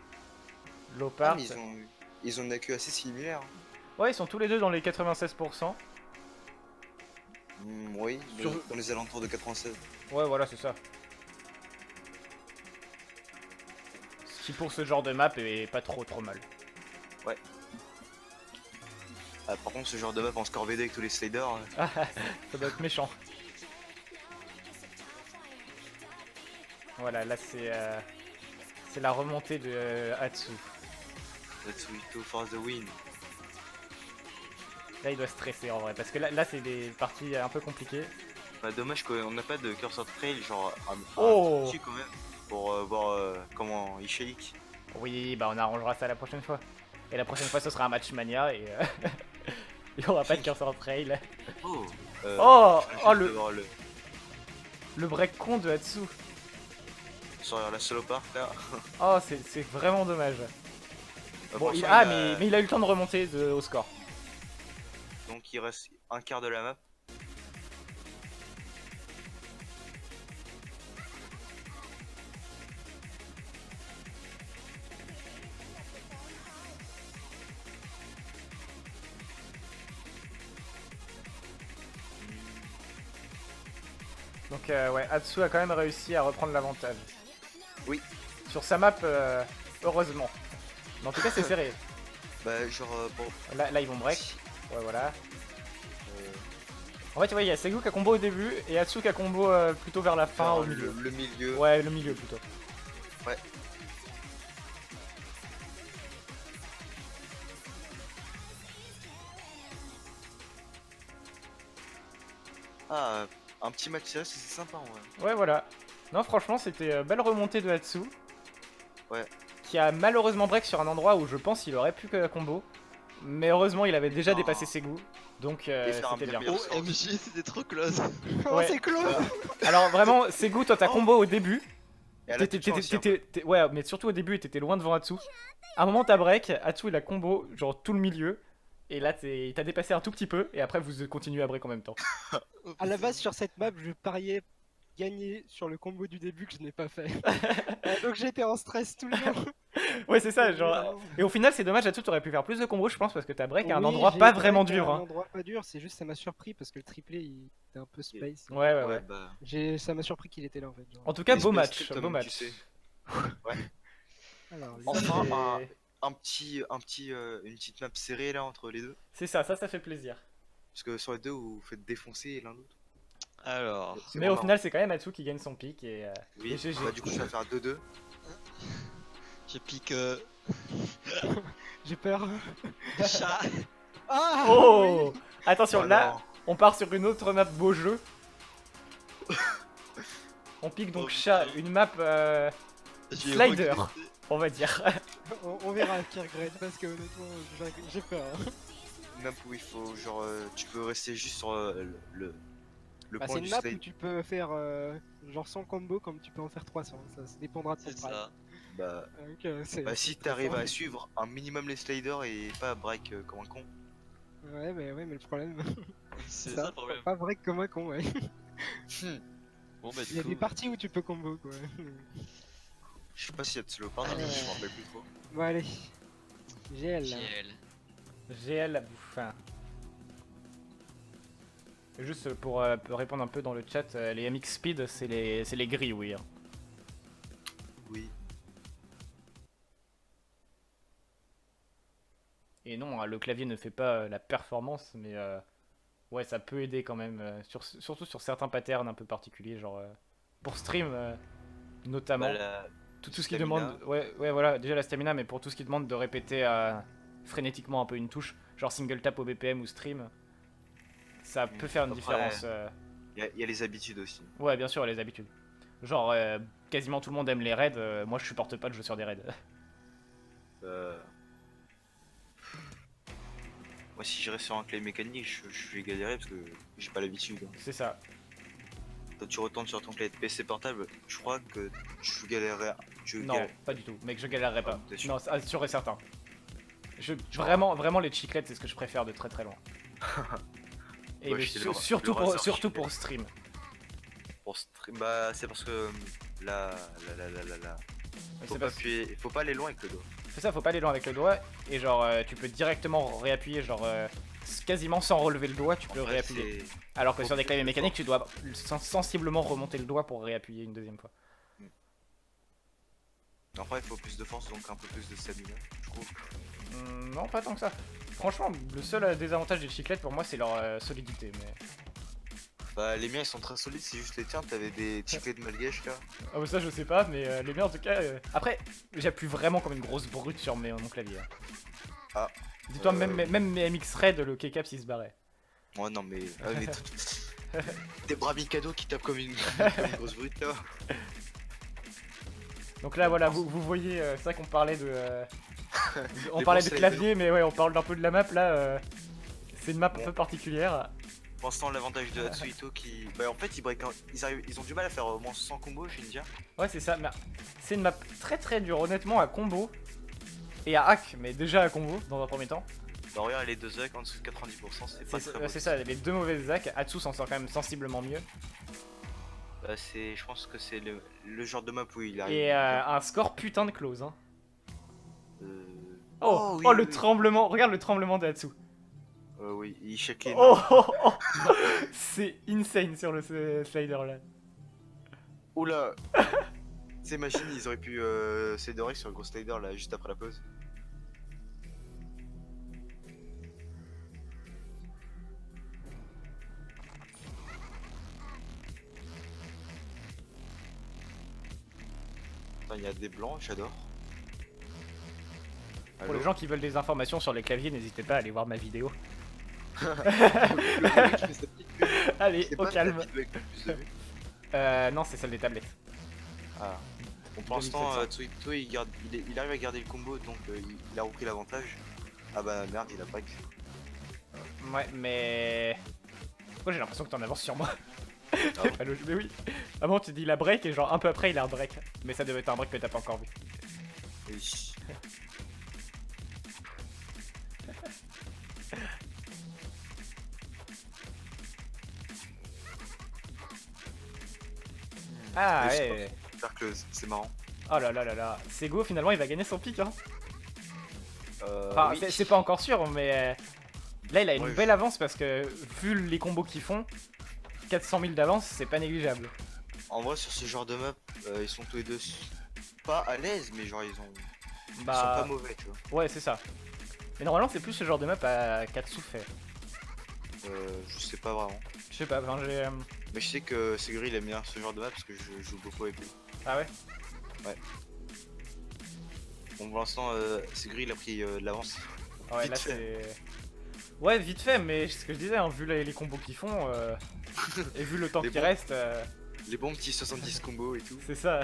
low Ah, part. mais ils ont une AQ assez similaire. Ouais, ils sont tous les deux dans les 96%. Oui, Sur- dans les alentours de 96. Ouais, voilà, c'est ça. Ce qui pour ce genre de map est pas trop mal. Ah, par contre, ce genre de map en score VD avec tous les sliders. Ça doit être méchant. Voilà, là c'est la remontée de Hatsu. Let's go for the win. Là il doit stresser en vrai, parce que là c'est des parties un peu compliquées. Bah, dommage qu'on n'a pas de cursor trail, genre Oh dessus quand même, pour voir comment il shake. Oui, bah on arrangera ça la prochaine fois. Et la prochaine fois ce sera un match mania et il y aura pas de cursor trail. Oh, Oh, juste oh, de voir le break con de Hatsu. sur la solo part là. Oh, c'est vraiment dommage. Bah, Bon, pour il... l'instant, Ah, il a- mais il a eu le temps de remonter au score. Donc il reste un quart de la map. Donc ouais, Hatsu a quand même réussi à reprendre l'avantage. Oui. Sur sa map, heureusement. Mais en tout cas, c'est serré. Bah genre bon, Là, ils vont break. Ouais, voilà. En fait, ouais, il y a Segu qui a combo au début et Atsu qui a combo plutôt vers la fin, au milieu. Le milieu. Ouais, le milieu plutôt. Ah, un petit match ça, c'est sympa en vrai. Ouais, voilà. Non, franchement, c'était belle remontée de Atsu. Ouais. Qui a malheureusement break sur un endroit où je pense il aurait pu que la combo. Mais heureusement, il avait déjà Non. dépassé Segu. Donc, Et faire un c'était bien bien. meilleur. OMG, c'était trop close. Oh, Ouais. c'est close. Alors, vraiment, Segu, toi, t'as combo au début. Et elle a tout aussi, un peu. Ouais, mais surtout au début, t'étais loin devant Atsu. À un moment, t'as break. Atsu, il a combo, genre tout le milieu. Et là, t'as dépassé un tout petit peu. Et après, vous continuez à break en même temps. À la base, sur cette map, je pariais gagner sur le combo du début que je n'ai pas fait. Donc j'étais en stress tout le long. Ouais, c'est ça, genre. Et au final, c'est dommage, Atsu, t'aurais pu faire plus de combos, je pense, parce que t'as break à un Oui, endroit j'ai pas break vraiment à dur. Un Hein. endroit pas dur, c'est juste ça m'a surpris parce que le triplé il était un peu space. Ouais, ouais, Ouais, ouais. bah. Ça m'a surpris qu'il était là en fait. Genre. En tout cas, les beau space match, script, beau tu match. sais. Alors, lui, Enfin, C'est- une petite map serrée là entre les deux. C'est ça fait plaisir. Parce que sur les deux, vous faites défoncer l'un l'autre. Alors, C'est Mais au vraiment final, c'est quand même Atsu qui gagne son pick et. Oui, et GG. bah, du coup, ça va faire 2-2. je pique j'ai peur. chat. Ah Oh Attention, Oh là, non. on part sur une autre map beau jeu. On pique donc Oh, chat, putain. une map J'ai Slider. regretté. on va dire. On verra qui regrette parce que honnêtement j'ai peur. Une map où il faut, genre, tu peux rester juste sur le Bah, point c'est du une map slide. où tu peux faire genre 100 combos comme tu peux en faire 300. Ça dépendra de ton C'est prime. ça. Bah, Donc, c'est si très t'arrives à fort. suivre un minimum les sliders et pas break comme un con. Ouais, mais le problème, C'est c'est ça le problème. pas break comme un con, ouais. Bon, bah, Il y a du des coup, parties où tu peux combo quoi. Je sais pas s'il y a de slow par Ouais. je me rappelle plus trop. Bon, allez. GL là. GL la bouffe. Juste pour répondre un peu dans le chat, les MX Speed, c'est les gris, oui. Hein. Oui. Et non, le clavier ne fait pas la performance, mais ouais, ça peut aider quand même, surtout sur certains patterns un peu particuliers, genre pour stream notamment. Bah, la- tout ce qui stamina. demande, ouais, voilà, déjà la stamina, mais pour tout ce qui demande de répéter frénétiquement un peu une touche, genre single tap au BPM ou stream, ça peut faire une Après, différence. Il y a les habitudes aussi. Ouais, bien sûr, les habitudes. Genre, quasiment tout le monde aime les raids, moi je supporte pas de jouer sur des raids. Euh, Moi, si je reste sur un clé mécanique, je vais galérer parce que j'ai pas l'habitude. C'est ça. Quand tu retournes sur ton clé de PC portable, je crois que tu galérerais. Non, pas du tout, mec, je galérerais pas. T'es sûr? Non, sûr et certain. Vraiment, les chiclettes, c'est ce que je préfère de très très loin. Et Ouais, mais je te le- surtout, le rasoir surtout chiclette. pour stream. Pour stream, bah c'est parce que là. Faut C'est pas pas- appuyer, faut pas aller loin avec le doigt. C'est ça, faut pas aller loin avec le doigt. Et genre, tu peux directement réappuyer, genre, quasiment sans relever le doigt, tu peux Après, réappuyer. c'est- Alors que faut sur des plus claviers de mécaniques, force. tu dois sensiblement remonter le doigt pour réappuyer une deuxième fois. Après, il faut plus de force, donc un peu plus de stamina, je trouve. Non, pas tant que ça. Franchement, le seul désavantage des chiclettes pour moi, c'est leur solidité. Mais... Bah, les miens ils sont très solides, c'est juste les tiens, t'avais des tickets de malgache là. Ah, bah ça, je sais pas, mais les miens en tout cas. Après, j'appuie vraiment comme une grosse brute sur mon clavier. Hein. Ah. Dis-toi, même mes MX Raid, le K-Caps il se barrait. Ouais, non, mais. Des bras Mikado qui tapent comme une grosse brute là. Donc là, voilà, vous voyez, c'est vrai qu'on parlait de. On Des parlait bons de clavier, mais ouais, on parle d'un peu de la map là. C'est une map un peu particulière. Pour l'instant, l'avantage de Hatsuhito qui. Bah, en fait, ils ont du mal à faire au moins 100 combos, je viens de dire. Ouais, c'est ça. Mais c'est une map très très dure, honnêtement, à combo. Et à hack, mais déjà à combo dans un premier temps. Bah, regarde, les deux hacks en dessous de 90%, c'est pas très beau. C'est ça, les deux mauvaises hacks. Atsu s'en sort quand même sensiblement mieux. Bah, je pense que c'est le genre de map où il arrive. Et un score putain de close. Hein. Euh, Oh, oui, le oui. tremblement, regarde le tremblement de Atsu. Oui, il check les. Oh, c'est insane sur le slider là. Oula. Ces machines, ils auraient pu s'aider sur le gros slider là, juste après la pause. Enfin, il y a des blancs, j'adore. Pour les gens qui veulent des informations sur les claviers, n'hésitez pas à aller voir ma vidéo. Allez, au calme. Non, c'est celle des tablettes. Ah. Bon, pour l'instant, 2700. Tsuito il arrive à garder le combo donc il a repris l'avantage. Ah bah merde, il a break. Ouais, mais... Pourquoi j'ai l'impression que t'en avances sur moi? Ah ouais. Pas logique, mais oui. Ah bon, tu dis il a break et genre un peu après il a un break. Mais ça devait être un break que t'as pas encore vu. Oui. Ah Mais ouais. Super close, c'est marrant. Oh là là là là. Sego finalement il va gagner son pic hein. Euh, Enfin, oui. c'est pas encore sûr, mais là il a une Ouais, belle avance parce que vu les combos qu'ils font, 400 000 d'avance, c'est pas négligeable. En vrai, sur ce genre de map, ils sont tous les deux pas à l'aise, mais genre ils sont Bah, pas mauvais, tu vois. ouais, c'est ça. Mais normalement, c'est plus ce genre de map à Katsu fait. Je sais pas vraiment. Je sais pas, enfin, j'ai. Mais je sais que Seguri il aime bien ce genre de map parce que je joue beaucoup avec lui. Ah ouais? Bon, pour l'instant, Seguri il a pris de l'avance. Ouais, Vite là fait. c'est. Ouais, vite fait, mais ce que je disais, hein, vu les combos qu'ils font, et vu le temps Les qui bons. reste, Les bons petits 70 combos et tout. c'est ça.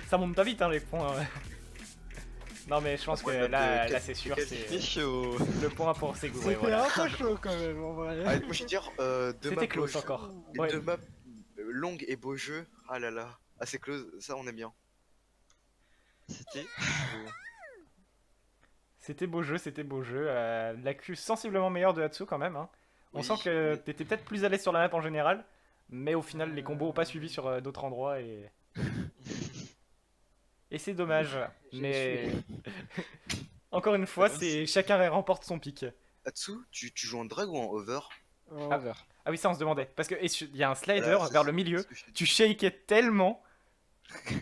Ça monte pas vite, hein, les points. Non, mais je pense Après, que map là, de là c'est sûr, quel- c'est C'est chaud. le point pour Sego. Ouais, C'était voilà. un peu chaud quand même en vrai. Ah, moi je veux dire, deux C'était maps close beau jeu. encore. Les Ouais. deux maps longues et beau jeu. Ah là là, assez close, ça on aime bien. C'était. C'était beau jeu, c'était beau jeu. La Q sensiblement meilleure de Hatsu quand même. Hein. On Oui, sent que mais- t'étais peut-être plus à l'aise sur la map en général, mais au final les combos ont pas suivi sur d'autres endroits et. Et c'est dommage. Mais encore une fois, c'est chacun remporte son pick. Atsu, tu joues en drag ou en over? En over. Ah oui, ça on se demandait. Parce que il y a un slider Voilà, c'est vers ça- le milieu. c'est ce que je te dis. Tu shakais tellement.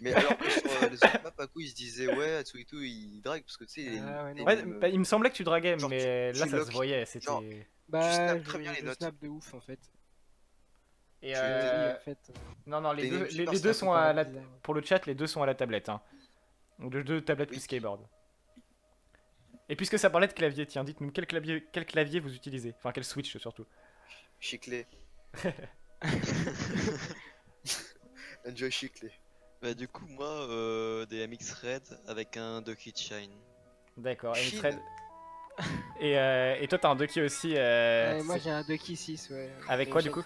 Mais alors que sur les autres maps, Aku il se disait ouais, Atsu et tout, il drag parce que tu sais, il Ah ouais, non. Ouais, bah, il me semblait que tu draguais, genre, mais tu là ça se lock. voyait. C'était. Genre, Bah, snaps très bien les je notes. snap de ouf en fait. Et tu- Oui, en fait. non, non, les les deux, super les deux snaps, sont à la. bizarre. Pour le chat, les deux sont à la tablette. Hein. Donc les deux tablettes Oui. plus keyboard. Et puisque ça parlait de clavier, tiens, dites-nous quel clavier vous utilisez. Enfin, quel switch surtout. Chiclé. Enjoy Chiclé. Bah, du coup, moi, des MX Red avec un Ducky Shine. D'accord, et Chine. Fred. Et toi, t'as un Ducky aussi. Moi c'est- j'ai un Ducky 6, ouais. Avec Et quoi j'ai- du coup?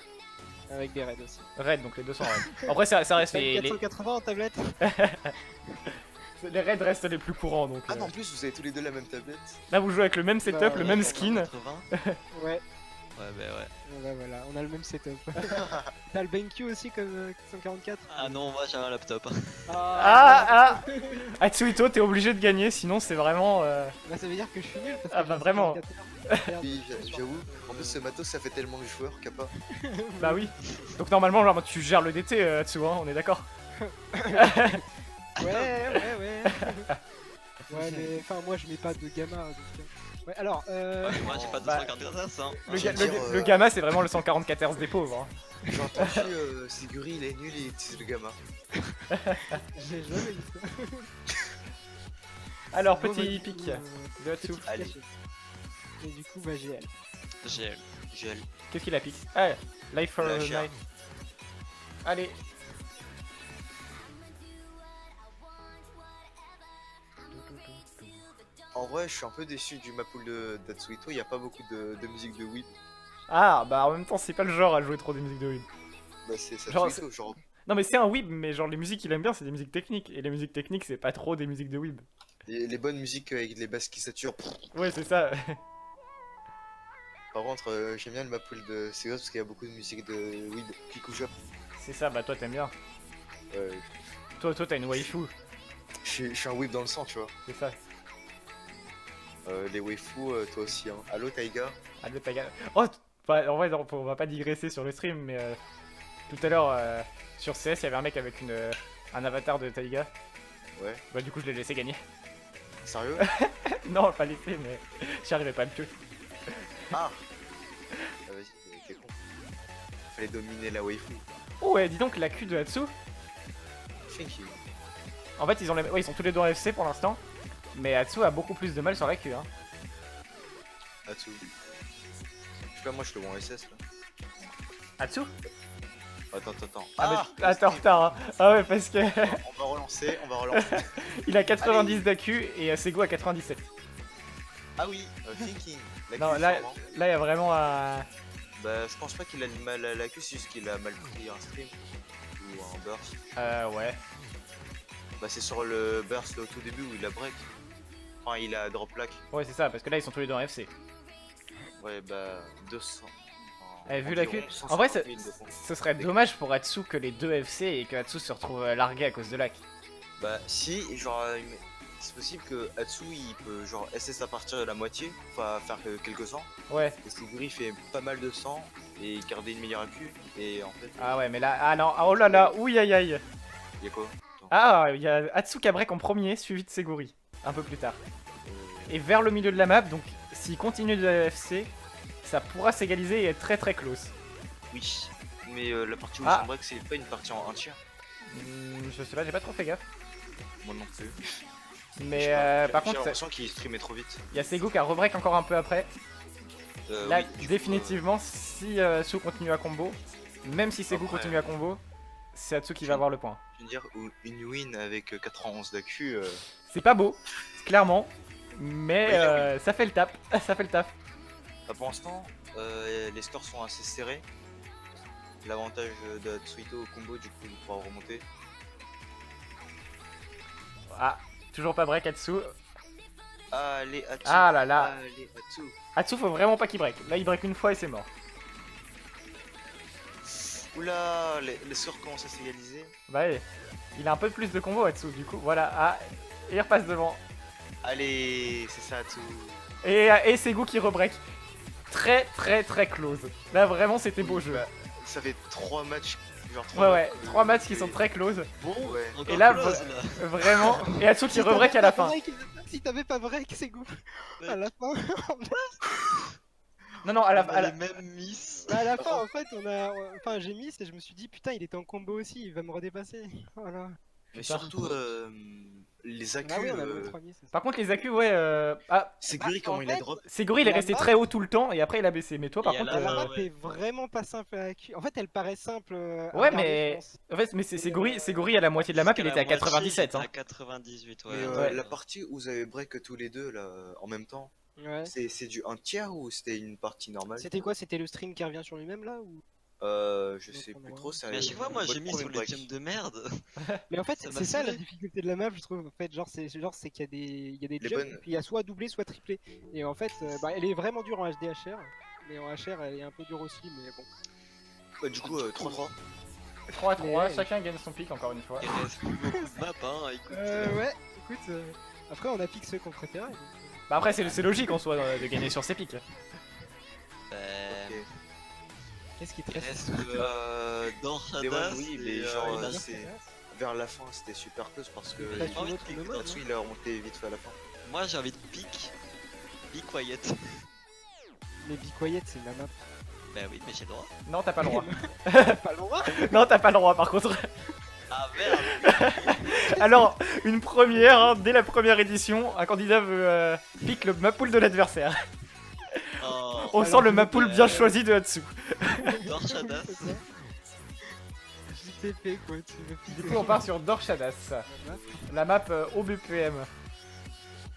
Avec des raids aussi. Raid, donc les deux sont raid. Après, ça reste les 480 en tablette. raids restent les plus courants. Donc, Ah non, en plus vous avez tous les deux la même tablette. là, vous jouez avec le même setup, Bah, le même Ouais, skin. 80. Ouais, Ouais, bah ouais. voilà, on a le même setup. T'as le BenQ aussi comme 144. Ah non, moi j'ai un laptop. Ah, Atsuhito, t'es obligé de gagner, sinon c'est vraiment. Bah ça veut dire que je suis nul parce que Ah, bah, j'ai vraiment. 144 heures. Oui, j'avoue. En plus ce matos ça fait tellement de joueurs qu'il y a pas. Bah oui. Donc normalement, genre, tu gères le DT, Atsu, hein, on est d'accord. Ouais. Ouais, mais enfin, moi je mets pas de gamma. Donc... Ouais, alors, Moi j'ai pas de Bah, 240 Hz, hein. Le, J'allais ga- le- dire, le gamma, c'est vraiment le 144 Hz des pauvres. Hein. J'ai entendu Seguri il est nul et c'est le gamma. j'ai jamais eu ça. Alors, Bon, bah, petit du coup, pic de Atsu. petit pic Allez. caché. Et du coup, bah GL. GL. GL. Qu'est-ce qu'il a pic? Ah, Life for La a chair. Night. Allez. En vrai, je suis un peu déçu du mapool de d'Atsuhito, il y a pas beaucoup de musique de Weeb. Ah, bah en même temps, c'est pas le genre à jouer trop des musiques de Weeb. Bah c'est Genre, Atsuhito, genre. Non, mais c'est un Weeb, mais genre les musiques qu'il aime bien, c'est des musiques techniques. Et les musiques techniques, c'est pas trop des musiques de Weeb. Les bonnes musiques avec les basses qui saturent. Ouais, c'est ça. Par contre, j'aime bien le mapool de Segos parce qu'il y a beaucoup de musique de Weeb qui couche up. C'est ça, bah toi t'aimes bien. Euh, Toi, t'as une waifu, je suis un Weeb dans le sang, tu vois. c'est ça. Les waifus, toi aussi. Hein. Allo Taiga. Ah, le Taga. Oh, en vrai, non, on va pas digresser sur le stream, mais tout à l'heure sur CS, il y avait un mec avec un avatar de Taiga. Ouais. Bah, du coup, je l'ai laissé gagner. Sérieux? Non, pas laissé, mais j'y arrivais pas à le tuer. Ah vas-y, t'es con. Fallait dominer la waifu. Oh, ouais, dis donc, la Q de Hatsu. Thank you. En fait, ouais, ils sont tous les deux en FC pour l'instant. Mais Atsu a beaucoup plus de mal sur la Q. Hein. Atsu. Je sais pas, moi je le vois en SS là. Atsu Attends. Ah, mais t'es en retard. Hein. Ah ouais, parce que On va relancer. il a 90 d'AQ et Sego a 97. Ah oui, Thinking. La Non, queue, là, sûrement. là, il y a vraiment un. Bah, je pense pas qu'il a du mal à la queue, c'est juste qu'il a mal pris un stream. Ou un burst. Ouais. Bah, c'est sur le burst au tout début où il a break. Enfin, il a drop lac. Ouais, c'est ça, parce que là, ils sont tous les deux en FC. Ouais, bah, 200. Vu la queue. En vrai, ce serait dommage pour Atsu que les deux FC et que Atsu se retrouve largué à cause de lac. Bah, si, genre, c'est possible que Atsu il peut genre SS à partir de la moitié, enfin faire que quelques cents. Ouais. Et Siguri fait pas mal de sang et garder une meilleure AQ. Et en fait, Ah ouais, mais là. Ah non, oh là là, ouïe aïe aïe. il y a quoi? Ah, il y a Atsu qui a break en premier, suivi de Seguri, un peu plus tard. Et vers le milieu de la map, donc s'il continue de la FC, ça pourra s'égaliser et être très très close. Oui, mais la partie où Ah. ils sont break, c'est pas une partie en un tiers. Je sais pas, j'ai pas trop fait gaffe. Moi non plus. Mais Je sais pas, par j'ai contre, l'impression qu'il streamait trop vite. il y a Sego qui a rebreak encore un peu après. Là, Oui, du coup, définitivement, si Atsu continue à combo, même si Sego Après, continue à combo, c'est Atsu qui va avoir le point. je veux dire, une win avec 91 d'AQ. C'est pas beau, clairement, mais Oui, ça fait le tap, ça fait le taf. Bah, pour l'instant, les scores sont assez serrés. L'avantage de Tsuito au combo, du coup, il pourra remonter. Ah, toujours pas break Atsu. Allez, Atsu. Ah là là. Allez, Atsu. Atsu, faut vraiment pas qu'il break. Là, il break une fois et c'est mort. Oula, les scores commencent à s'égaliser. Bah ouais, il a un peu plus de combo Atsu, du coup, voilà. Ah, et il repasse devant. Allez, c'est ça, Atsu. Et Sego qui rebreak. Très très très close. Là, vraiment, c'était beau jeu. Bah, ça fait 3 matchs. Genre Ouais, 3 matchs qui sont très close. Bon, Ouais. encore Et là, close, là. Vraiment. Et Atsu qui rebreak à la fin. Si t'avais pas break, c'est goût. À la fin, Non, non, à la On a les mêmes miss. bah, à la fin, en fait, enfin, j'ai mis et je me suis dit, putain, il était en combo aussi, il va me redépasser. Voilà. Mais Putain. surtout, les AQ. Ah oui, on a le 3000, c'est ça. Par contre, les AQ, ouais. Ah, C'est Guri Bah, en comment il a fait, drop. Seguri, il est La resté map- très haut tout le temps et après il a baissé. Mais toi, par Et contre. à La la map ouais. est vraiment pas simple à accu. En fait, elle paraît simple. À Ouais, regarder, mais- je pense. En fait, mais c'est Seguri à la moitié de la map, il était à 97. Hein. À 98, ouais. Mais Ouais. la partie où vous avez break tous les deux là en même temps, Ouais. c'est du 1 tiers ou c'était une partie normale? C'était quoi? C'était le stream qui revient sur lui-même là ou... Je Donc, sais on plus va trop. voir. Mais à chaque fois, moi votre j'ai mis premier sur les break. jumps de merde. Mais en fait, Ça m'a c'est ça la saoulé. difficulté de la map, je trouve. En fait, genre, c'est qu'il y a des Les jumps, bonnes. et puis il y a soit doublé, soit triplé. Et en fait, bah, elle est vraiment dure en HDHR. Mais en HR, elle est un peu dure aussi, mais bon. Du coup, 3-3. 3-3, Mais- chacun gagne son pic encore une fois. Il reste plus beaucoup de maps, hein. Écoute. Ouais, écoute, après on a piqué ceux qu'on préférait. donc, Bah après, c'est logique en soi de gagner sur ses pics. Qu'est-ce qui te Il reste? reste Devon, Dorhadas oui, et mais genre, Inas. c'est- Vers la fin, c'était super close parce que T'as J'ai envie de tué pique l'autre dans Tatsu il a remonté vite fait à la fin. Moi j'ai envie de pique. Be quiet. Mais Be Quiet, c'est ma map. Bah oui, mais j'ai le droit. Non, t'as pas le droit. Pas le droit. Non, t'as pas le droit par contre. Ah merde. Alors, une première, hein, dès la première édition, un candidat veut pick le map pool de l'adversaire. Oh, On Alors, sent le map pool bien choisi de Hatsu. Dorchadas. JTP quoi, tu veux piquer. Du coup, on part sur Dorshadas, la map au BPM.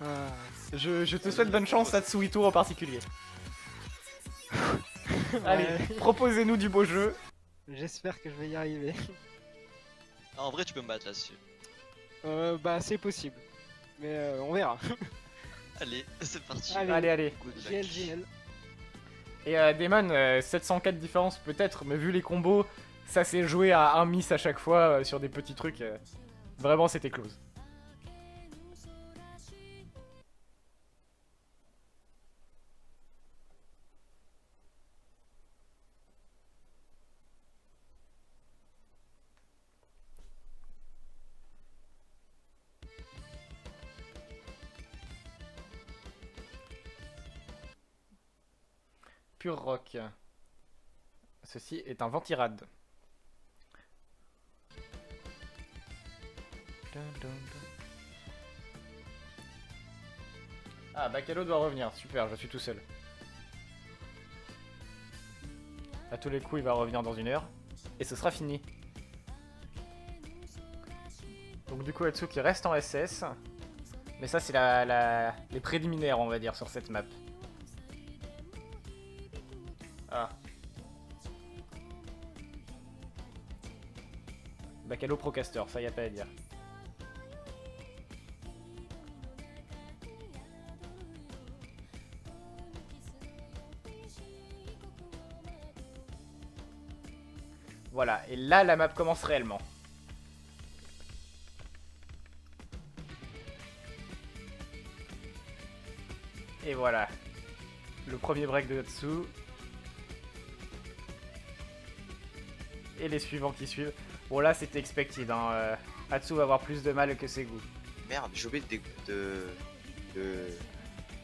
Ah. Je te souhaite bonne chance, Hatsuhito en particulier. Allez, Ouais. proposez-nous du beau jeu. J'espère que je vais y arriver. Ah, en vrai, tu peux me battre là-dessus. Bah c'est possible. Mais on verra. Allez, c'est parti. Allez. Allez. Good luck. GLGL. Et Damon, 704 différences peut-être, mais vu les combos, ça s'est joué à un miss à chaque fois sur des petits trucs. Vraiment, c'était close. Pure rock. Ceci est un ventirad. Ah, Bacalo doit revenir, super, je suis tout seul. À tous les coups, il va revenir dans 1 heure. Et ce sera fini. Donc du coup, Atsu qui reste en SS. Mais ça, c'est les préliminaires, on va dire, sur cette map. Ah. Bacalo Procaster, ça y a pas à dire. Voilà, et là la map commence réellement. Et voilà. Le premier break de Atsu. Et les suivants qui suivent. Bon là c'était expected, hein. Atsu va avoir plus de mal que Segu. Merde, j'ai oublié de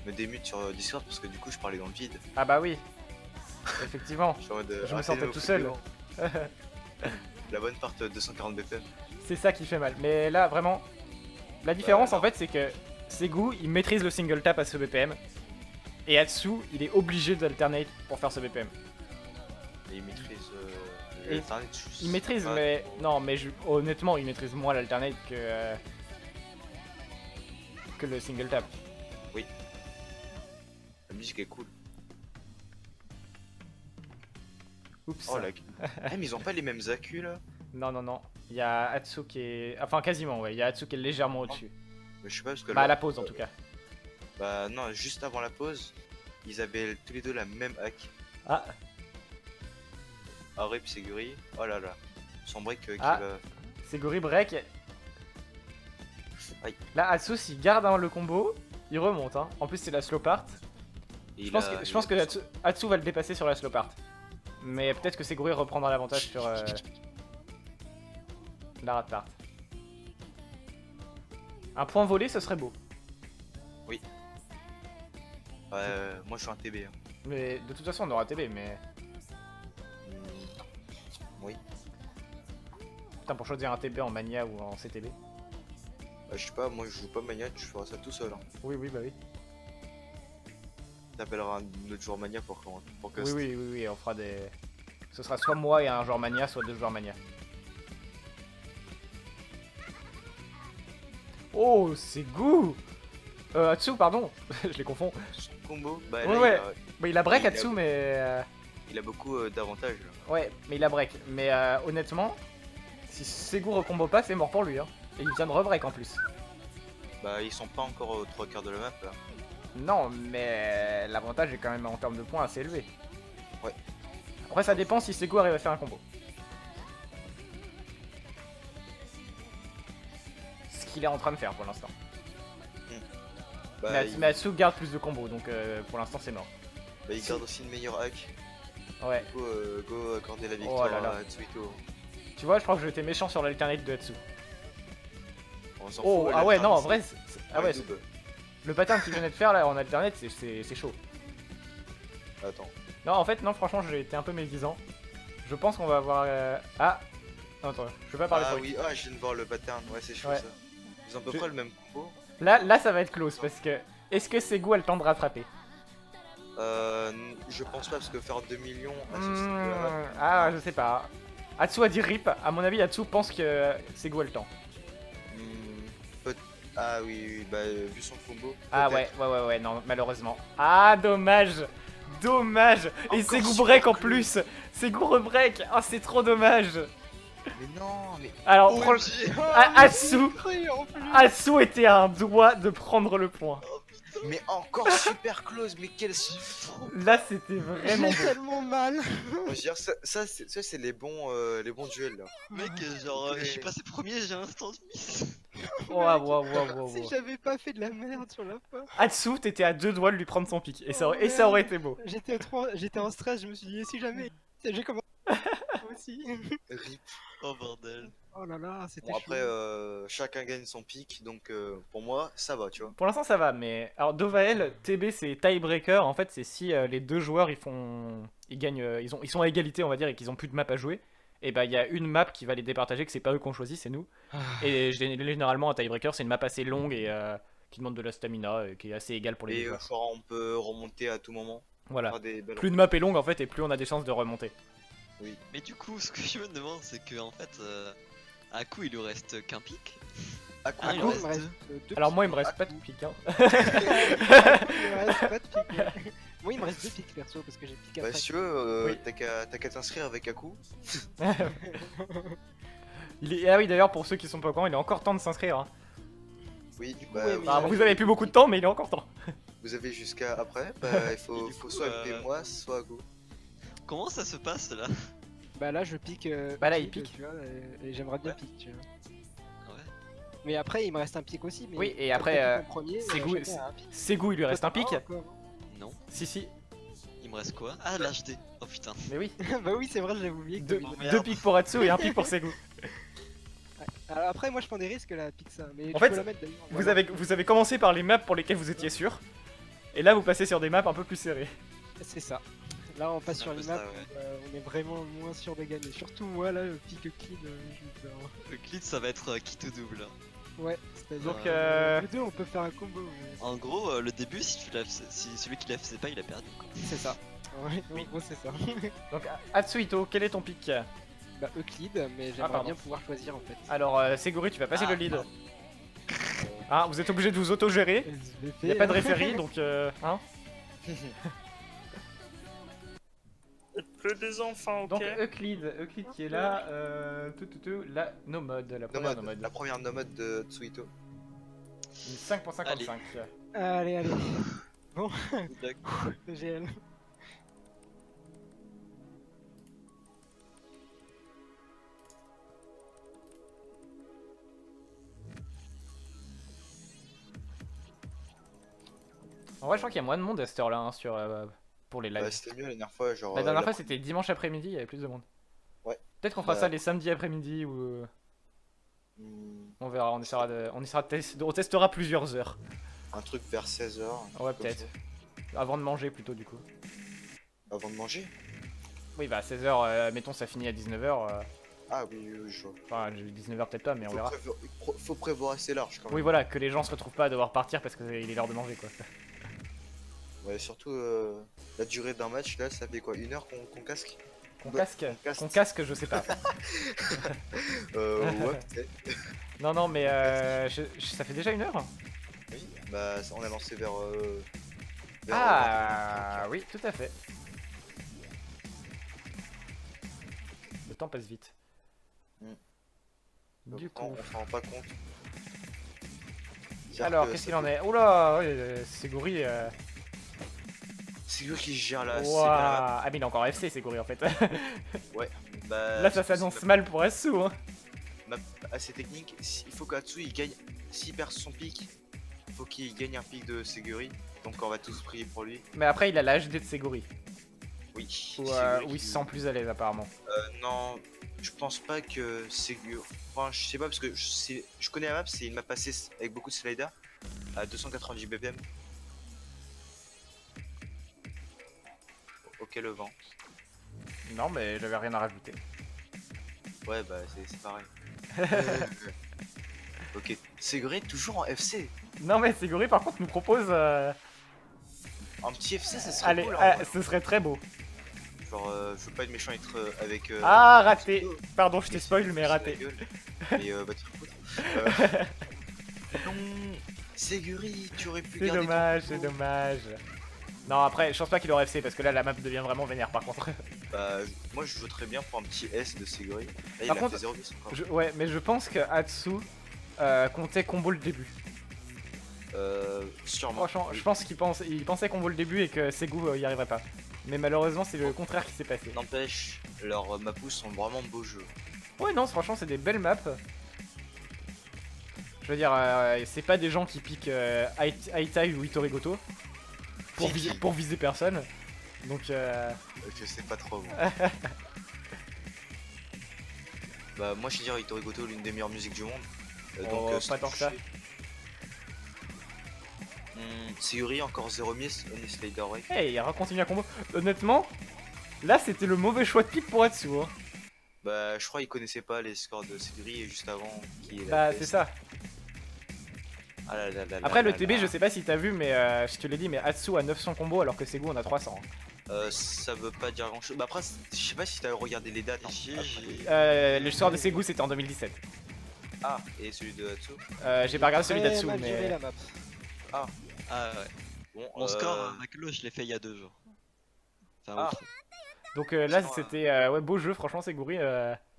me démute sur Discord parce que du coup je parlais dans le vide. Ah bah oui. Effectivement. Je suis en mode, Je me ah, sentais t'es tout au seul. frigo. La bonne part 240 BPM. C'est ça qui fait mal. Mais là vraiment, la différence en fait c'est que Segu il maîtrise le single tap à ce BPM. Et Atsu il est obligé d'alternate pour faire ce BPM. Et il maîtrise Et l'alternate. Il maîtrise mais... Non mais honnêtement il maîtrise moins l'alternate que le single tap. La musique est cool. Oups. Oh la... Eh, mais ils ont pas les mêmes accus là. Non non non. Il y a Atsu qui est... Enfin quasiment ouais. Il y a Atsu qui est légèrement au-dessus. Mais je sais pas parce que Bah à là... la pause en tout cas. Bah non, juste avant la pause, ils avaient tous les deux la même hack. Ah. Arep Seguri. Oh là là. Son break qui Ah. va... Seguri break. Aïe. Là Atsu s'il garde le combo, il remonte hein. En plus c'est la slow part. Et Je pense que Atsu va le dépasser sur la slow part. Mais peut-être que Seguri reprendra l'avantage sur la rat part. Un point volé, ce serait beau. moi je suis un TB. Hein. Mais de toute façon, on aura TB, mais... Oui. Putain, pour choisir un TB en Mania ou en CTB. Bah, je sais pas, moi je joue pas Mania, tu feras ça tout seul. Hein. Oui, oui, bah oui. T'appelleras un autre joueur Mania pour que Oui, oui, oui, oui, on fera des... Ce sera soit moi et un joueur Mania, soit 2 joueurs Mania. Oh, c'est goût Atsu, pardon. Je les confonds. Son combo, bah Ouais, là, ouais. Bah, il a break il a- Atsu, mais... il a beaucoup d'avantages. Là. Ouais, mais il a break. Mais honnêtement, si Segu recombo pas, c'est mort pour lui. Hein. Et il vient de rebreak en plus. Bah ils sont pas encore aux 3/4 de la map là. Non, mais l'avantage est quand même en termes de points assez élevé. Ouais. Après, ça dépend si Segu arrive à faire un combo. Ce qu'il est en train de faire pour l'instant. Bah, Mais Atsu garde plus de combos, donc pour l'instant c'est mort. il garde aussi une meilleure hack. Ouais. Du coup, go accorder la victoire là là. à Atsuhiko. Tu vois, je crois que j'étais méchant sur l'alternate de Atsu. On s'en Oh, fout, ah ouais, non, en l'alternate, vrai, c'est ah un ouais, double. le pattern qu'il venait de faire là en alternate, c'est chaud. Attends. Non, en fait, non, franchement, j'ai été un peu médisant. Je pense qu'on va avoir. Ah non, attends, je vais pas parler Ah pour lui. oui, je viens de voir le pattern, ouais c'est chaud Ouais. ça. Ils ont à peu Je- près le même combo. Là, ça va être close parce que. Est-ce que Segu a le temps de rattraper? Je pense pas parce que faire 2 millions à ce stade de la map, Ah, je sais pas. Atsu a dit rip. À mon avis, Atsu pense que Segu a le temps. Ah oui, bah vu son combo. Ah peut-être. ouais, non, malheureusement. Ah, dommage. Dommage. Et Encore Segu super break en close. plus. Segu rebreak. Ah, c'est trop dommage. Mais non, mais Alors, OMG. Atsu. Cru, en plus. Atsu était à un doigt de prendre le point. mais encore super close, mais quel Là, c'était vraiment J'ai beau. tellement mal. Je veux dire, ça c'est les bons duels là. Mec, genre, je suis passé premier, j'ai un instant de miss. Waouh. Si j'avais pas fait de la merde sur la fin. Atsu, t'étais à 2 doigts de lui prendre son pic. Et ça Oh, aurait merde. été beau. J'étais en stress, je me suis dit, et si jamais. J'ai commencé aussi. Rip. Oh bordel. Oh là là, c'était Bon chaud. après, chacun gagne son pic, donc pour moi ça va, tu vois. Pour l'instant, ça va, mais. Alors, Dovael, TB, c'est tiebreaker. En fait, c'est si les 2 joueurs ils gagnent. Ils sont à égalité, on va dire, et qu'ils ont plus de map à jouer. et bah il y a une map qui va les départager, que c'est pas eux qu'on choisit, c'est nous. Et généralement un tiebreaker c'est une map assez longue et qui demande de la stamina et qui est assez égale pour les deux Et joueurs. genre, on peut remonter à tout moment. Voilà. Faire des belles Plus une map est longue en fait et plus on a des chances de remonter. Mais du coup, ce que je me demande, c'est que en fait, à coup, il lui reste qu'un pic. À quoi Ah, Ah, il moi, reste il me reste deux. deux Alors moi il pics. me reste pas de pique hein. Il me reste pas de pics, ouais. Moi, il me reste 2 pics perso parce que j'ai piqué Bah, après. si tu veux, Oui. t'as qu'à t'inscrire avec Aku. Ah oui d'ailleurs pour ceux qui sont pas au courant il est encore temps de s'inscrire. Hein. Oui, coup, bah, ouais, vous, mais- Enfin, vous avez plus beaucoup de temps mais il est encore temps. vous avez jusqu'à après. Bah, il faut, du faut coup, soit appeler moi, soit Aku. Comment ça se passe là? Bah là, je pique. Bah là, il Euclid, pique. Tu vois, et j'aimerais bien Ouais. pique, tu vois. Ouais. Mais après, il me reste un pic aussi. Mais Oui, et comme après, t'as piqué en premier, c'est chacun goût- a un pic. Ségou il lui reste un pic. Ah, encore. Non. Si. Il me reste quoi? Ah, l'HD. Oh putain. Mais oui. Bah oui, c'est vrai, je l'avais oublié. que Deux, t'avais donné. merde. deux pics pour Atsu et un pic pour Ségou. Alors après, moi, je prends des risques là, pique ça. Mais En tu fait, peux la mettre d'ailleurs. Vous avez commencé par les maps pour lesquelles vous étiez sûr. Et là vous passez sur des maps un peu plus serrées. C'est ça. Là, on passe C'est sur un les peu maps ça, où on est vraiment moins sûr de gagner. Surtout moi, là, le pique Euclid, je me fais un- Euclid, ça va être quitte ou double. Ouais, c'est-à-dire. Donc, Les deux, on peut faire un combo. mais- En gros, le début, si celui qui la faisait pas, il a perdu. Quoi. C'est ça. Ouais, Oui. en gros, c'est ça. Donc Atsuhito, quel est ton pic? Bah, Euclid, mais j'aimerais pardon. bien pouvoir choisir en fait. Alors Séguri tu vas passer Ah, le lead. pardon. Hein, vous êtes obligé de vous auto-gérer. Il n'y a pas de référé donc hein. Que des enfants, ok. Donc Euclid qui est là, la nomade, la première Nomade, nomade. la première nomade de Tsuito. Une 5.55. Allez. D'accord. GL. En vrai je crois qu'il y a moins de monde à cette heure là hein, sur, pour les lives. Bah, c'était mieux la dernière fois, genre. La dernière fois c'était dimanche après-midi, il y avait plus de monde. Ouais. Peut-être qu'on fera Bah. ça les samedis après-midi ou on verra, on essaiera on testera plusieurs heures. Un truc vers 16h. Ouais peut-être. Avant de manger plutôt du coup. Avant de manger. Oui bah 16h, mettons ça finit à 19h. Ah oui, je vois. Enfin 19h peut-être pas mais on verra. Faut prévoir assez large quand même. Oui voilà, que les gens se retrouvent pas à devoir partir parce qu'il est l'heure de manger quoi. Ouais, surtout la durée d'un match là, ça fait quoi? 1 heure qu'on casque? Qu'on Bah, casque caste. Qu'on casque je sais pas. Ouais, peut-être. Non mais ça fait déjà 1 heure. Oui, bah on a lancé vers. Ah oui tout à fait. Le temps passe vite. Du coup. On s'en rend pas compte. Alors qu'est-ce qu'il en est? Oula Séguri. C'est lui qui gère la. Ouah. Ah mais il est encore FC Séguri en fait. Ouais. Bah, Là ça s'annonce mal pour Asu hein. Map assez technique. Il faut qu'Atsu il gagne. S'il perd son pic, il faut qu'il gagne un pic de Seguri. Donc on va tous prier pour lui. Mais après il a la HD de Séguri. Oui. Où, Seguri où il qui- se sent plus à l'aise apparemment. Non, je pense pas que Seguri. Enfin, je sais pas parce que je connais la map, c'est une map passée avec beaucoup de sliders à 290 BPM. Ok, le vent. Non mais j'avais rien à rajouter. Ouais, bah c'est pareil. Ok, Seguri toujours en FC. Non mais Séguri par contre nous propose... Un petit FC, ça serait Allez, cool. En vrai. ce serait très beau. Genre, je veux pas être méchant être avec. Ah raté. Tsuito. Pardon je t'ai spoil mais C'est raté. la gueule. Mais va te faire foutre. Non, Seguri, tu aurais pu C'est garder. dommage, ton c'est combo. dommage. Non après je pense pas qu'il aurait FC parce que là la map devient vraiment vénère par contre. Bah, moi je voterais bien pour un petit S de Seguri. Là, il Par a contre, fait 0 miss encore. Ouais mais je pense que Atsu comptait combo le début. Sûrement. Franchement Oui. je pense qu'il pensait combo le début et que Ségou y arriverait pas. Mais malheureusement c'est le contraire qui s'est passé. N'empêche, leurs mapous sont vraiment beaux jeux. Ouais non franchement c'est des belles maps. Je veux dire c'est pas des gens qui piquent Aitai ou Itorigoto pour viser personne. Donc Je sais pas trop. Moi. Bah, moi je suis dire Itorigoto, l'une des meilleures musiques du monde. Oh, pas c'est tant que ça. touché. Seguri, encore 0 miss, on est Slider Wave. hey il continue à combo. Honnêtement là c'était le mauvais choix de pique pour Atsu hein. Bah, je crois qu'il connaissait pas les scores de Seguri et juste avant qui est Bah, c'est ça. Ah là là là Après, là le TB, là. je sais pas si t'as vu, mais je te l'ai dit, mais Atsu a 900 combos alors que Segu en a 300. Ça veut pas dire grand chose. Bah, après, je sais pas si t'as regardé les dates. Hein. GG. Le score de Segu, c'était en 2017. Ah, et celui de Hatsu. J'ai pas regardé celui Ouais, d'Atsu, mal géré mais. la map. Ah ouais. Bon, Mon score, Maclo, je l'ai fait il y a 2 jours. Enfin, Ah. outre. Donc là, Sinon, c'était ouais, beau jeu, franchement, Seguri.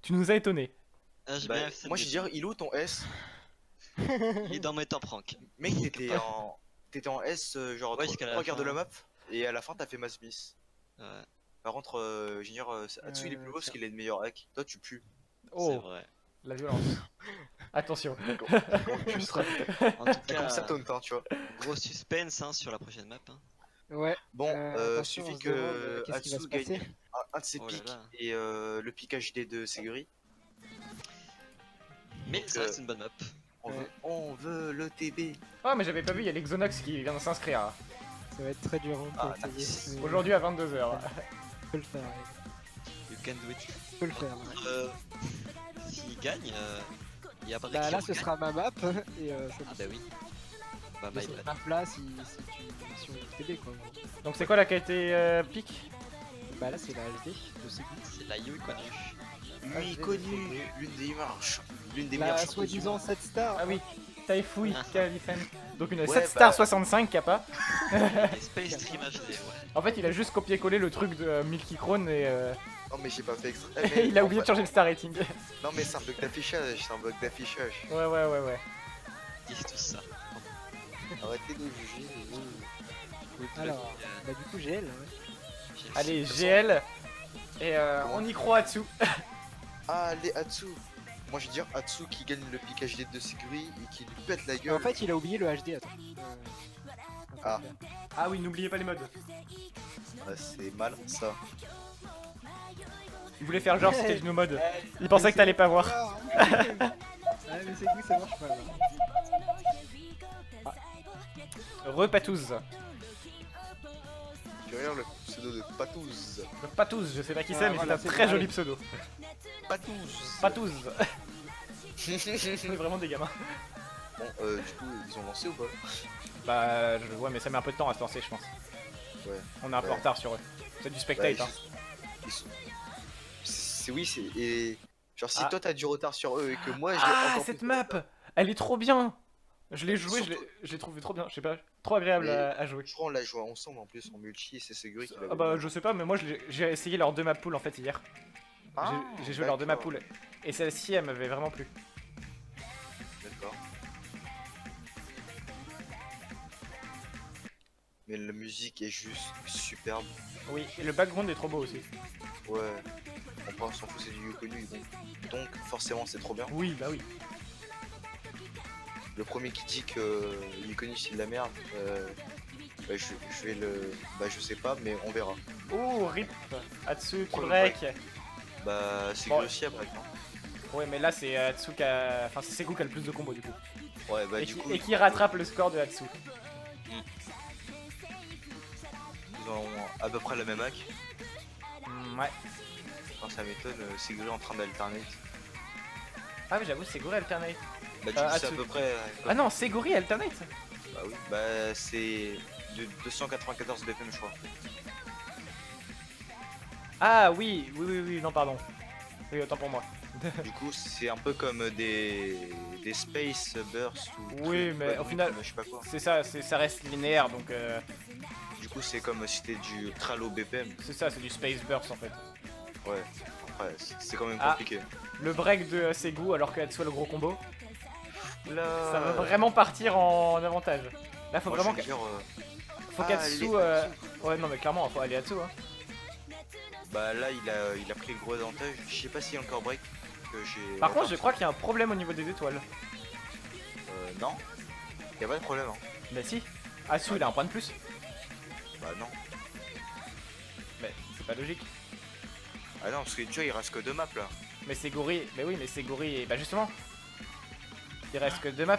Tu nous as étonné. Ah, j'ai bah, bien fait moi, je veux dire, il est où ton S? Il est dans mes top rank. Mec, t'étais en S, genre, Ouais, jusqu'à la trois quarts de fin. la map, et à la fin, t'as fait Mass Miss. Ouais, Par contre, Junior, Hatsu, il est plus beau parce tiens. qu'il a une meilleure hack. Toi, tu pues. c'est Oh, vrai. la violence. Attention. Tu seras. En tout T'as comme ça cas, ton temps, tu vois. gros suspense hein, sur la prochaine map. Hein. Ouais. Bon, Attention, suffit on se demande, que qu'est-ce qui va Hatsu se passer. gagne un de ses Oh là pics là. et le pic HD de Seguri. Mais Donc, ça reste une bonne map. On veut le TB. Oh, mais j'avais pas vu, il y a l'Exonox qui vient de s'inscrire. Ça va être très dur. Hein, pour Ah, essayer. nice. Mais Aujourd'hui à 22h. Je peux le faire. You can do it. Je peux le faire. Ouais. S'il gagne, il y a pas de Bah là, qui ce regagne. sera ma map. Et ça Ah bah oui. Bah mais my cette bad. map là, si on TB quoi. Donc c'est quoi la qualité pic? Bah là, c'est la HD de Segu. C'est la You connue. Lui connu, l'une des La meilleures championnes du soi-disant monde. 7 stars. Ah oui, Taifui Kalifen. Donc une Ouais, 7 bah- star 65 Kappa. Et Space Stream HD, ouais. En fait, il a juste copié-collé le truc de Milky Crown et Non mais j'ai pas fait exprès. Mais il a en oublié de fait- changer le star rating. Non mais c'est un bug d'affichage, c'est un bug d'affichage. Ouais. Ils disent tout ça. Arrêtez de juger. Alors, bah du coup, GL. Ouais. Allez, GL. Et on y croit dessus. Allez Hatsu. Moi je veux dire Hatsu qui gagne le pic HD de Seguri et qui lui pète la gueule. En fait, il a oublié le HD. Attends. Ah. Ah oui, n'oubliez pas les modes. Ouais, c'est mal ça. Il voulait faire genre c'était nos modes. Il pensait que t'allais pas voir. Ah, mais c'est que ça marche pas. Là. Repatouze. Tu regardes le pseudo de Patouze. Le Patouze, je sais pas qui c'est, Ah, mais voilà, c'est un c'est très vrai. joli pseudo. Patouze. Patouze. C'est vraiment des gamins. Bon, du coup, ils ont lancé ou pas? Bah, ouais, mais ça met un peu de temps à se lancer, je pense. Ouais. On est un peu Ouais. en retard sur eux. C'est du Bah, spectate, hein. Oui, c'est. Et. Genre, si Ah. toi t'as du retard sur eux et que moi j'ai Ah, encore cette plus de map retard, elle est trop bien. Je l'ai joué, Surtout- je l'ai trouvé trop bien, je sais pas, trop agréable Mais- à jouer. je crois on l'a joué ensemble en plus en multi et c'est Seguri qui l'a Ah bah je sais pas, mais moi j'ai essayé leurs deux map pool en fait hier. J'ai joué leurs deux map pool. Et celle-ci elle m'avait vraiment plu. D'accord. Mais la musique est juste superbe. Oui, et le background est trop beau aussi. Ouais. On s'en fout, c'est du connu. Donc forcément c'est trop bien. Oui, bah oui. Le premier qui dit que Yukoni c'est de la merde, bah, je vais le. Bah je sais pas mais on verra. Oh, rip Atsu qui Oh, le break. Bah c'est Bon. aussi après. Ouais, mais là c'est Atsu qui a. Enfin, c'est Sekou qui a le plus de combos du coup. Ouais bah et, du qui, coup. et qui rattrape le score de Atsu. Ils ont à peu près la même hack. Ouais. Enfin, ça m'étonne, Seguri en train d'alterner. Ah, oui, j'avoue, Seguri alternate. Bah du coup c'est à Hatsu. peu près. Ah non, Seguri alternate. Bah oui. Bah c'est de 294 BPM je crois. Ah oui, non, pardon. Oui, autant pour moi. Du coup c'est un peu comme des space bursts ou. Oui, trucs, mais ouais, au final- je sais pas quoi. C'est ça, ça reste linéaire donc Du coup c'est comme si c'était du ultra low BPM. c'est ça, c'est du space burst en fait. Ouais. Après c'est quand même Ah. compliqué. Le break de Segu alors que Atsu a le gros combo, Là. ça va vraiment partir en avantage. Là, faut Moi, vraiment je veux dire, faut ah, qu'Atsu. les Ouais, non, mais clairement, faut aller Atsu. Hein. bah là il a pris le gros avantage. Je sais pas s'il y a encore break. Que j'ai. Par contre, je crois qu'il y a un problème au niveau des étoiles. Non. Y a pas de problème hein. Bah si, Atsu il a un point de plus. Bah non. Mais c'est pas logique. Ah non parce que tu vois il reste que 2 maps là. Mais Seguri, mais oui, mais Seguri, bah justement. Il reste que 2 maps.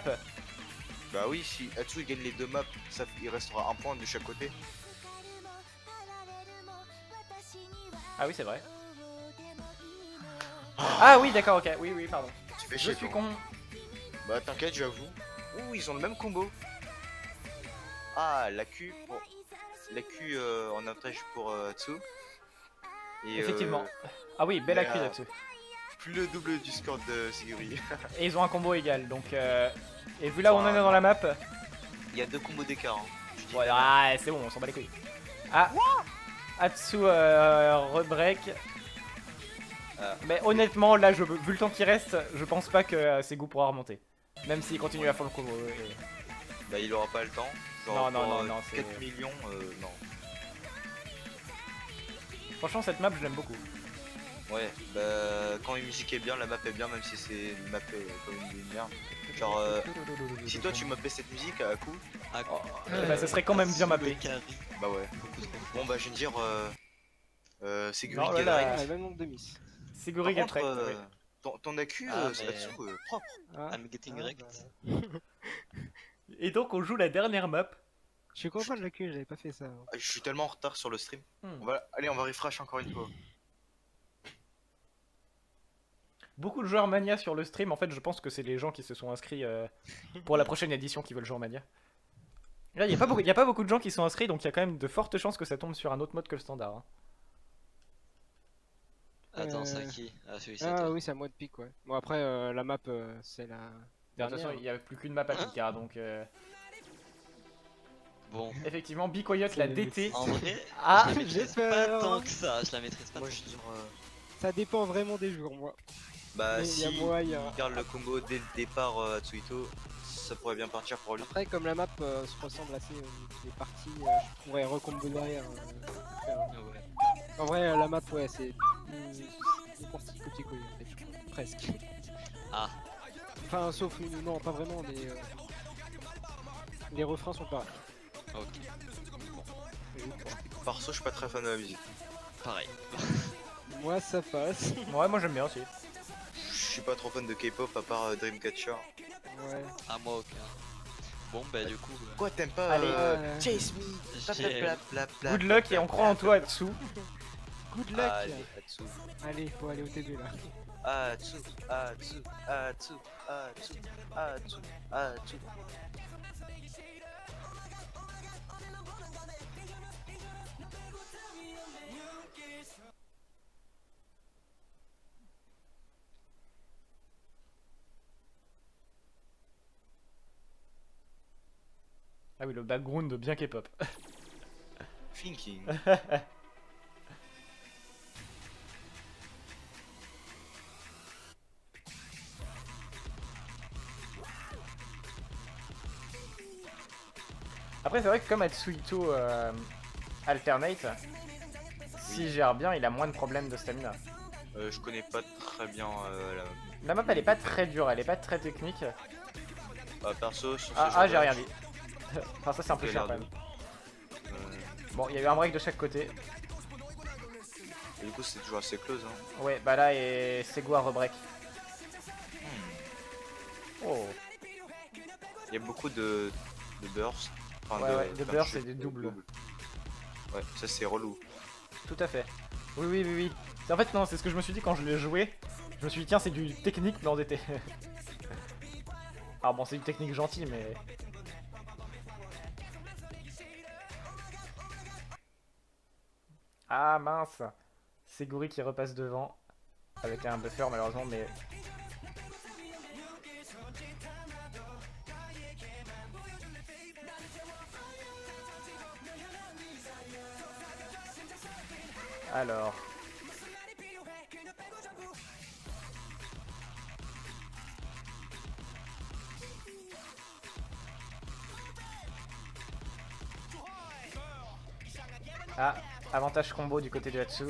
Bah oui si Hatsu il gagne les 2 maps, il restera un point de chaque côté. Ah oui, c'est vrai. Ah oui, d'accord, ok. Oui, oui, pardon. Tu fais Je chier, suis toi. con. Bah t'inquiète, j'avoue. Ouh, ils ont le même combo. Ah, la Q pour... La Q en avantage pour Tsu. Et, Effectivement. Ah oui, belle mais, accu là-dessus. plus le double du score de Siguri. Et ils ont un combo égal, donc... Et vu là où on en est dans la map... Il y a 2 combos d'écart. Hein. Je dis Ouais, pas. ah, c'est bon, on s'en bat les couilles. Ah, Atsu rebreak. Mais honnêtement, là, vu le temps qui reste, je pense pas que Segu pourra remonter. Même s'il continue à fond le combo. Bah il aura pas le temps. Non, non, pour, non, non, c'est- 4 millions, non. Franchement, cette map, je l'aime beaucoup. Ouais, bah quand une musique est bien, la map est bien, même si c'est une map comme une merde. Genre, si toi tu mappais cette musique à coup, Ah, bah, ça serait quand même bien mappé. bah ouais. Beaucoup trop. Bon bah je viens de dire, Siguri Non, get là, right. Ah, le même nombre de miss. Siguri Par get contre, wrecked, oui. ton accu, Ah, c'est mais- là-dessous, propre. Ah, I'm getting ah, wrecked. bah, Et donc, on joue la dernière map. je suis content de la queue, j'avais pas fait ça. Ah, je suis tellement en retard sur le stream. Hmm. Allez, on va refresh encore une fois. Beaucoup de joueurs Mania sur le stream. En fait, je pense que c'est les gens qui se sont inscrits pour la prochaine édition qui veulent jouer en Mania. Là, il n'y a pas beaucoup de gens qui sont inscrits, donc il y a quand même de fortes chances que ça tombe sur un autre mode que le standard. Hein. Attends, c'est à Euh, qui? Ah, celui c'est à Ah toi. oui, c'est à moi de pique, ouais. Bon, après, la map, c'est la De toute dernière. façon, il n'y a plus qu'une map à Pika, donc Bon, effectivement, Be Quiet, la C'est- DT. en vrai, Ah, je la maîtrise j'ai pas peur. tant que ça. Je la maîtrise pas Moi tant je que veux dire, Ça dépend vraiment des jours, moi. bah Mais si y a moyen. il garde le combo dès le départ à Tsuito, ça pourrait bien partir pour lui. Après, comme la map se ressemble assez les parties, je pourrais recombo derrière. Faire. Ah ouais. En vrai, la map, ouais, c'est une partie copier-coller, en fait, je crois. Presque. Ah. Enfin, sauf une... Non, pas vraiment, mais... Les refrains sont pareils. Ok, Perso, je suis pas très fan de la musique. pareil. Moi, ça passe. ouais, moi j'aime bien aussi. Je suis pas trop fan de K-pop à part Dreamcatcher. Ouais. Ah, moi, aucun. Bon, bah, du coup, Quoi, t'aimes pas Allez. Chase me j'ai- Good luck et on croit en toi, Atsu. Good luck. Allez, Atsu. Allez, faut aller au TB là. Atsu, Atsu, Atsu, Atsu, Atsu, Atsu. Ah oui, le background bien K-pop. Thinking. Après, c'est vrai que comme Atsuito alternate, s'il gère bien, il a moins de problèmes de stamina. Je connais pas très bien la La map, elle est pas très dure, elle est pas très technique. perso sur ce Ah, genre ah de j'ai rien match, dit. Enfin, ça, c'est un peu j'ai cher l'air quand même. de- Bon, il y a eu un break de chaque côté. et du coup, c'est toujours assez close. Hein. Ouais, bah là, et Segu a rebreak. Oh, Il y a beaucoup de bursts. Enfin, Ouais, ouais, de bursts chutes, et des doubles. Ouais, ça c'est relou. tout à fait. Oui, oui, oui, oui. En fait, non, c'est ce que je me suis dit quand je l'ai joué. Je me suis dit, tiens, c'est du technique, mais en DT. Alors bon, c'est une technique gentille, mais... Ah mince, c'est Guri qui repasse devant avec un buffer malheureusement, mais alors. Ah, avantage combo du côté de Hatsu.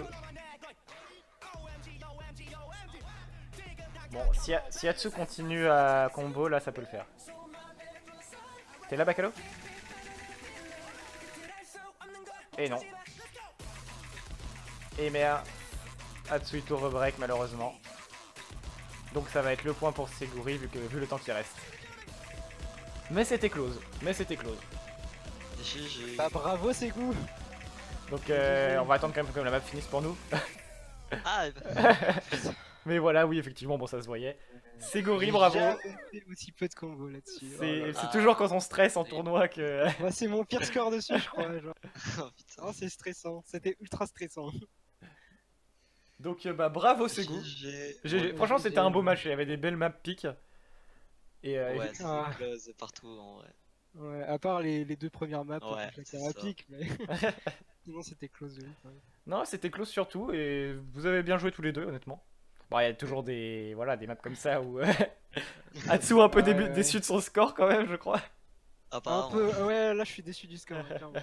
Bon, si Hatsu continue à combo, là ça peut le faire. T'es là, Bacalo? Et non. Et merde. Hatsuito rebreak malheureusement. Donc ça va être le point pour Seguri vu le temps qui reste. Mais c'était close. Mais c'était close. GG. Bah bravo, c'est goût. Donc on va attendre quand même que la map finisse pour nous. Ah, Mais voilà, oui, effectivement, bon, ça se voyait. Ségori, J'ai bravo. jamais fait aussi peu de combos là-dessus. Oh là là. C'est toujours quand on stresse en tournoi que. Moi, c'est mon pire score dessus, je crois. Genre. Oh putain. Oh, c'est stressant. C'était ultra stressant. Donc, bah, bravo, Ségou. GG. Franchement, GG, c'était un beau ouais. match. Il y avait des belles maps piques. Et Ouais, c'est Ah. close partout en vrai. Ouais, à part les deux premières maps, Ouais, j'étais c'est ça. rapide, mais sinon c'était close de ouf. Ouais. non, c'était close surtout. Et vous avez bien joué tous les deux, honnêtement. Bon, il y a toujours des, voilà, des maps comme ça où Atsu un peu Ouais. déçu de son score quand même, je crois. Un Apparemment. peu, ouais, là je suis déçu du score, clairement.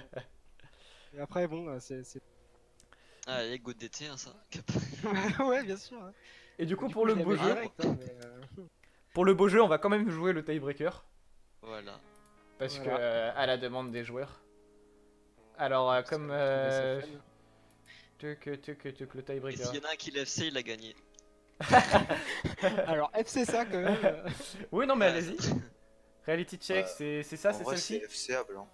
Et après, bon, c'est. Ah, il y a Good d'été, hein, ça. Ouais, bien sûr. Hein. Et du coup, Du pour coup, le je beau l'avais jeu, direct, hein, mais, pour le beau jeu, on va quand même jouer le tiebreaker. Voilà. Parce Voilà. que, à la demande des joueurs. Alors, comme. ça fait Tuc, le Et tiebreaker. s'il y en a un qui lève C, il a gagné. Alors, FC ça quand même. Oui, non, mais Ouais, allez-y. Reality check, c'est ça, En c'est vrai, celle-ci c'est FCable. Hein.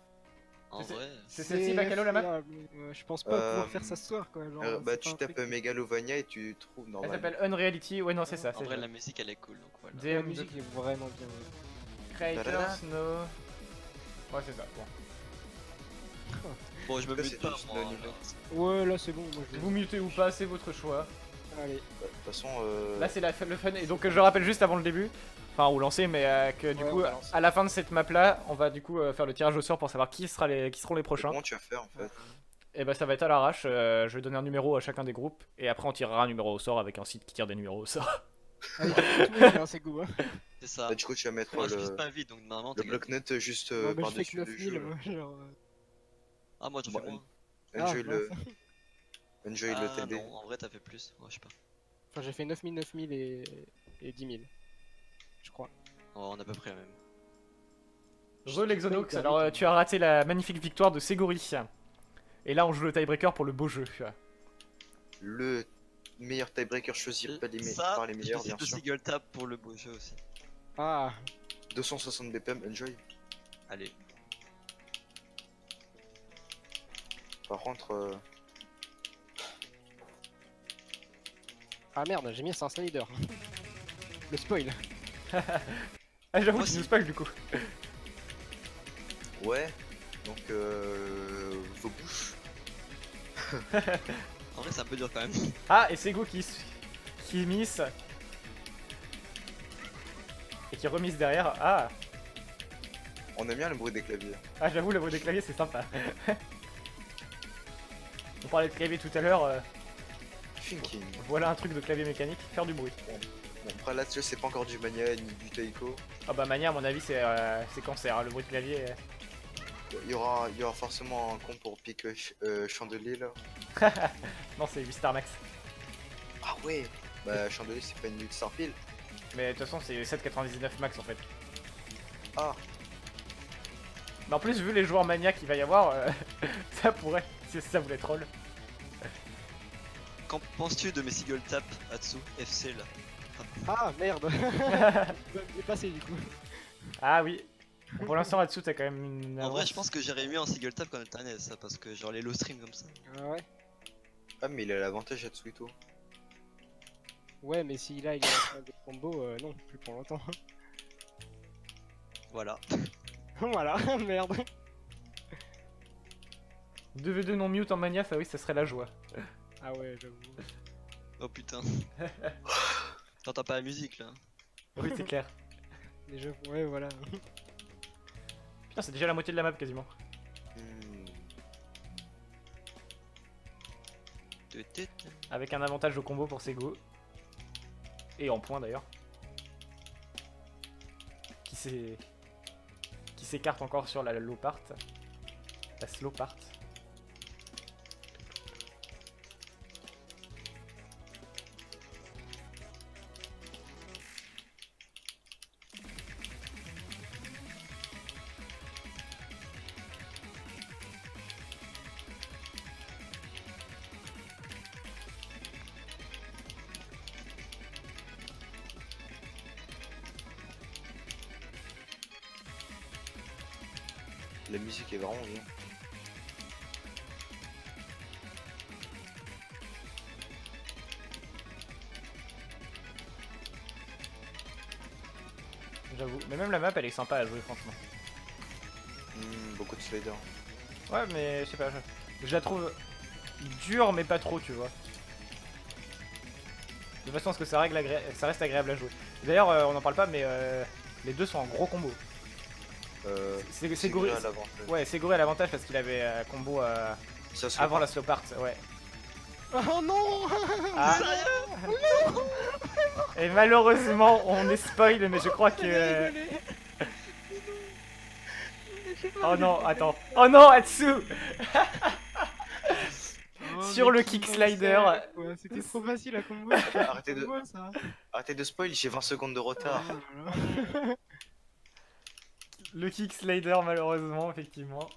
En C'est- vrai. C'est celle-ci, Bacalo, la map fiable, mais, je pense pas pouvoir Euh, faire ça ce soir, quoi. Genre, Bah, c'est tu pas un tapes truc- Megalovania et tu trouves Elle normalement. s'appelle Unreality. Ouais, non, c'est ça. En c'est vrai, ça. la musique elle est cool donc voilà. La DM musique est vraiment bien. Creators, no. Ouais, c'est ça. Bon. Bon, je me Ça, mute c'est pas juste moi. une là. Ouais, là c'est bon, moi je Vous mutez ou pas, c'est votre choix. Allez. Bah, de toute façon, Là, c'est le fun. Et donc, je rappelle juste avant le début, enfin, ou lancer, mais que du Ouais, coup, on va lancer. à la fin de cette map là, on va du coup faire le tirage au sort pour savoir qui seront les prochains. comment tu vas faire en fait? Et bah, ça va être à l'arrache. Je vais donner un numéro à chacun des groupes. Et après, on tirera un numéro au sort avec un site qui tire des numéros au sort. Allez, tout le monde, hein, c'est goût. Hein. C'est ça. Bah, du coup, tu vas mettre Moi, je vise le pas vite donc normalement le t'as gagné. bloc-notes juste Ouais, mais je fais que par-dessus le 9000, jeu. moi, genre. Ah, moi j'en Bon, fais moins. Enjoy Ah, le. Enjoy le Ah TD. non, en vrai t'as fait plus. Ouais, je sais pas. Enfin, j'ai fait 9000, 9000 et 10 000. Je crois. Oh, on a à peu près la même. L'exonox, hyper alors vite, hein. tu as raté la magnifique victoire de Ségori. Et là, on joue le tiebreaker pour le beau jeu. Le meilleur tiebreaker choisi pas Ça, par les meilleurs, je bien le sûr. single tap pour le beau jeu aussi. Ah, 260 BPM, enjoy. Allez. Par contre, ah merde, j'ai mis ça en slider. Le spoil. Ah, j'avoue, Moi tu aussi. nous spoil du coup. ouais. Donc, vos bouches. En vrai, c'est un peu dur quand même. Ah, et Sego qui miss. Et qui remise derrière. Ah, On aime bien le bruit des claviers. ah j'avoue, le bruit des claviers, c'est sympa. On parlait de clavier tout à l'heure. Thinking. Voilà un truc de clavier mécanique, faire du bruit. Bon, après là, tu sais, c'est pas encore du Mania ni du Taiko. Ah bah Mania, à mon avis, c'est cancer, hein, le bruit de clavier. Il y aura forcément un compte pour pique Chandelier là. Non, c'est 8 Star Max. Ah ouais. Bah, Chandelier, c'est pas une lutte sans pile. Mais de toute façon, c'est 7,99 max en fait. Ah. Mais en plus, vu les joueurs Mania qu'il va y avoir, ça pourrait, si ça voulait troll. Qu'en penses-tu de mes single tap Atsu FC là? Ah merde. Il est passé du coup. Ah oui. Bon, pour l'instant, là-dessous, t'as quand même une. En vrai, avance. je pense que j'irais mieux en single tap qu'en alternate, ça, parce que genre les low stream comme ça. Ah ouais. Ah, mais il a l'avantage à Tsuito. Ouais, mais si là il est en train de combo, non, plus pour longtemps. Voilà. Voilà, merde. 2v2 non mute en Mania, ça oui, ça serait la joie. Ah ouais, j'avoue. Oh putain. T'entends pas la musique là? Oui, c'est clair. Déjà, ouais, voilà. Putain, c'est déjà la moitié de la map quasiment. Hmm. Avec un avantage au combo pour Sego. Et en point d'ailleurs. Qui s'écarte encore sur la low part. La slow part. La musique est vraiment bien. j'avoue. Mais même la map, elle est sympa à jouer, franchement. Beaucoup de sliders. Ouais, mais je sais pas, je la trouve dure, mais pas trop, tu vois. De toute façon, parce que ça reste agréable à jouer. D'ailleurs, on n'en parle pas, mais les deux sont en gros combo. Séguri Séguri à l'avantage. Ouais, Séguri a l'avantage parce qu'il avait combo Ça se avant fait la slow part, ouais. Oh non. Ah. Et malheureusement, on est spoil, mais je crois que... Désolé. Oh non, attends. Oh non, Atsu. Oh, Sur mais le qui kick m'en slider. sait, quoi. C'était trop facile à combo. Arrêtez de- Combo, ça. Arrêtez de spoil, j'ai 20 secondes de retard. Oh là là. Le kick slider, malheureusement, effectivement.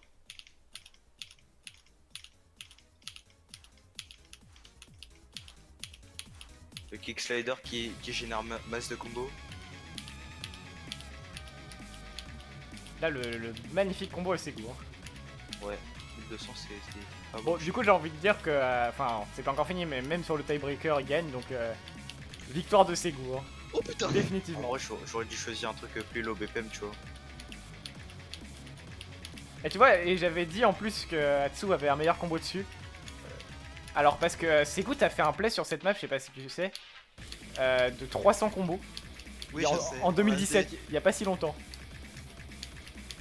Le kick slider qui génère masse de combo. Là, le magnifique combo, elle Ségou. Ouais, 1200 c'est pas Bon, bon. du coup, j'ai envie de dire que... Enfin, c'est pas encore fini, mais même sur le tiebreaker, il gagne, donc... victoire de Ségou, hein. Oh putain. En Définitivement. vrai, j'aurais dû choisir un truc plus low BPM, tu vois. Et tu vois, et j'avais dit en plus que Atsu avait un meilleur combo dessus. Alors parce que Ségou t'as fait un play sur cette map, je sais pas si tu sais, de 300 combos. Oui, Et je en, sais. en 2017, Vas-y. il y a pas si longtemps.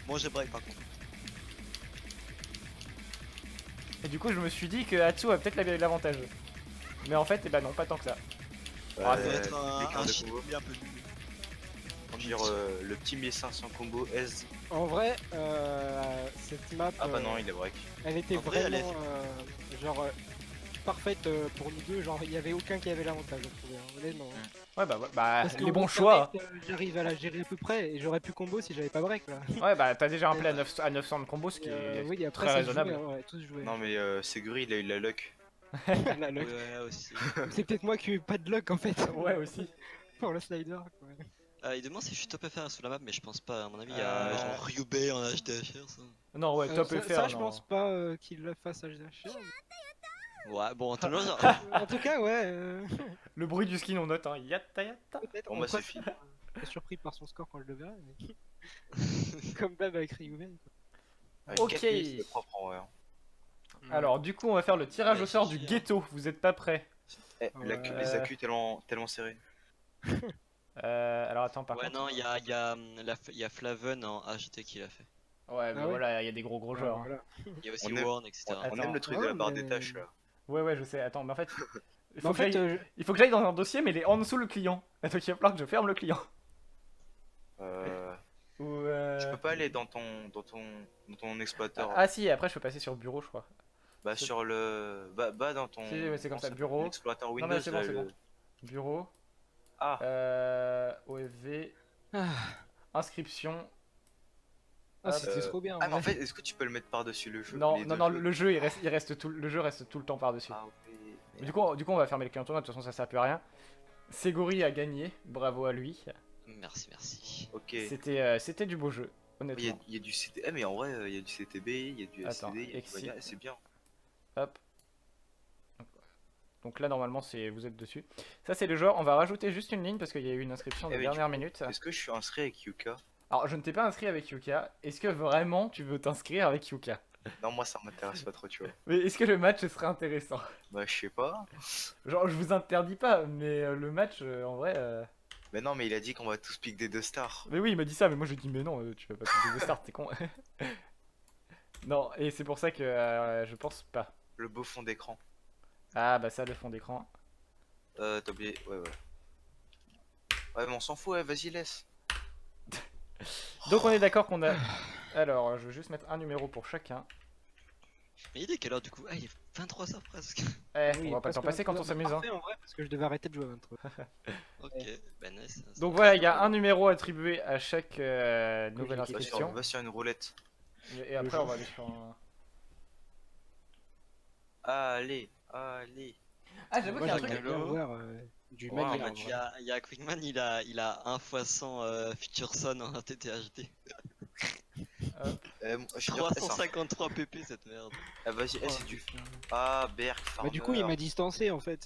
Moi j'ai break par contre. Et du coup je me suis dit que Atsu a peut-être l'avantage. Mais en fait, eh ben non, pas tant que ça. Ça Ouais, doit être l'écart un de shit combo. un peu nul. Dire le petit 1500 combo S. En vrai, cette map, Ah bah non, il est break. elle était En vrai, elle vraiment genre parfaite pour nous deux. Genre, il y avait aucun qui avait l'avantage, je trouvais, hein, honnêtement. Ouais, bah Parce les qu'en bons mode choix. direct, j'arrive à la gérer à peu près et j'aurais pu combo si j'avais pas break là. Ouais, bah t'as déjà un play à 900 de combo, ce qui est oui, après très ça se raisonnable. jouait, ouais, tout se jouait. Non mais Séguri il a eu la luck. La luck. Ouais, aussi. C'est peut-être moi qui ai eu pas de luck en fait. Ouais, aussi. Pour le slider. Quoi. Il demande si je suis top FR sur la map, mais je pense pas. À mon avis, il y a genre Ryubei en HDHR. Ça. Non, ouais, top ça, FR. ça, je non. pense pas qu'il le fasse à HDHR. Ouais, bon, tout le monde. En tout cas, ouais. Le bruit du skin, on note, hein. Yatta yatta. Peut-être. Bon on bah c'est pourrait fini. être surpris par son score quand je le verrai. Mais... Comme d'hab avec Ryuben. Avec Ok. 4000, c'est propre en vrai. Hein. Alors, du coup, on va faire le tirage Ouais, au sort c'est du sûr. ghetto. Vous êtes pas prêts? Les accus tellement serrés. Alors, attends, par Ouais, contre. non, il y a Flaven en HT qui l'a fait. Ouais, mais Ah ouais voilà, il y a des gros joueurs. hein. Voilà. Il y a aussi On aime- Warn, etc. On Attends. aime le truc de Ouais, la barre mais- des tâches là. Ouais, je sais. Attends, mais en fait, il faut, En que fait, j'aille- il faut que j'aille dans un dossier, mais il est en dessous le client. Donc, il va falloir que je ferme le client. Ou, Tu peux pas aller dans ton exploiteur. Ah, si, après, je peux passer sur bureau, je crois. Bah sur le. Bah dans ton. Si, ouais, c'est comme ça, ton bureau. explorateur Non, Windows. mais c'est bon, là, c'est le- bon. Bureau. Ah, OFV. Ah, Inscription. c'était trop bien. ah mais en ouais. fait, est-ce que tu peux le mettre par-dessus le jeu Non, les non, deux non, jeux le jeu, le jeu reste tout le temps par-dessus. Ah oui. Du coup, on va fermer le client tournoi, de toute façon, ça sert plus à rien. Séguri a gagné, bravo à lui. Merci. Ok. C'était du beau jeu, Il y, honnêtement. il y a du CT. Eh mais en vrai, il y a du CTB, il y a du Attends, SCD, il y a du exit. Vania, c'est bien. Hop. Donc là, normalement, vous êtes dessus. Ça, c'est le joueur. On va rajouter juste une ligne parce qu'il y a eu une inscription de Eh, mais dernière minute. Est-ce que je suis inscrit avec Yuka? Alors, je ne t'ai pas inscrit avec Yuka. Est-ce que vraiment tu veux t'inscrire avec Yuka? Non, moi ça m'intéresse pas trop, tu vois. Mais est-ce que le match serait intéressant? Bah je sais pas. Genre, je vous interdis pas, mais le match, en vrai. Mais non, mais il a dit qu'on va tous pick des 2 stars. Mais oui, il m'a dit ça, mais moi je dis, mais non, tu vas pas piquer de start, t'es con. Non, et c'est pour ça que je pense pas. Le beau fond d'écran. Ah, bah ça, le fond d'écran. T'as oublié. Ouais. Ouais, mais on s'en fout, ouais, vas-y, laisse. Donc, on est d'accord qu'on a. Alors, je vais juste mettre un numéro pour chacun. Mais il est quelle heure du coup? Ah, il est 23h presque. On va pas s'en passer quand on s'amuse. Hein. Parfait, en vrai, parce que je devais arrêter de jouer à 23. Ok, bah nice. Donc voilà, il y a un numéro attribué à chaque nouvelle Va inscription. Va sur une roulette. Et après, on va aller sur un. Allez. Ah, j'avoue Moi, qu'il y a un j'aimerais truc. bien voir du Ouais, Mania. un en match, vrai. Il y a Quickman, il a 1 x 100 Feature Son en TTHD. Je suis bien prêt, ça. 353 pp cette merde. Ah, vas-y, Oh, c'est du. putain. Ah, Berk, Bah, du coup, il m'a distancé en fait.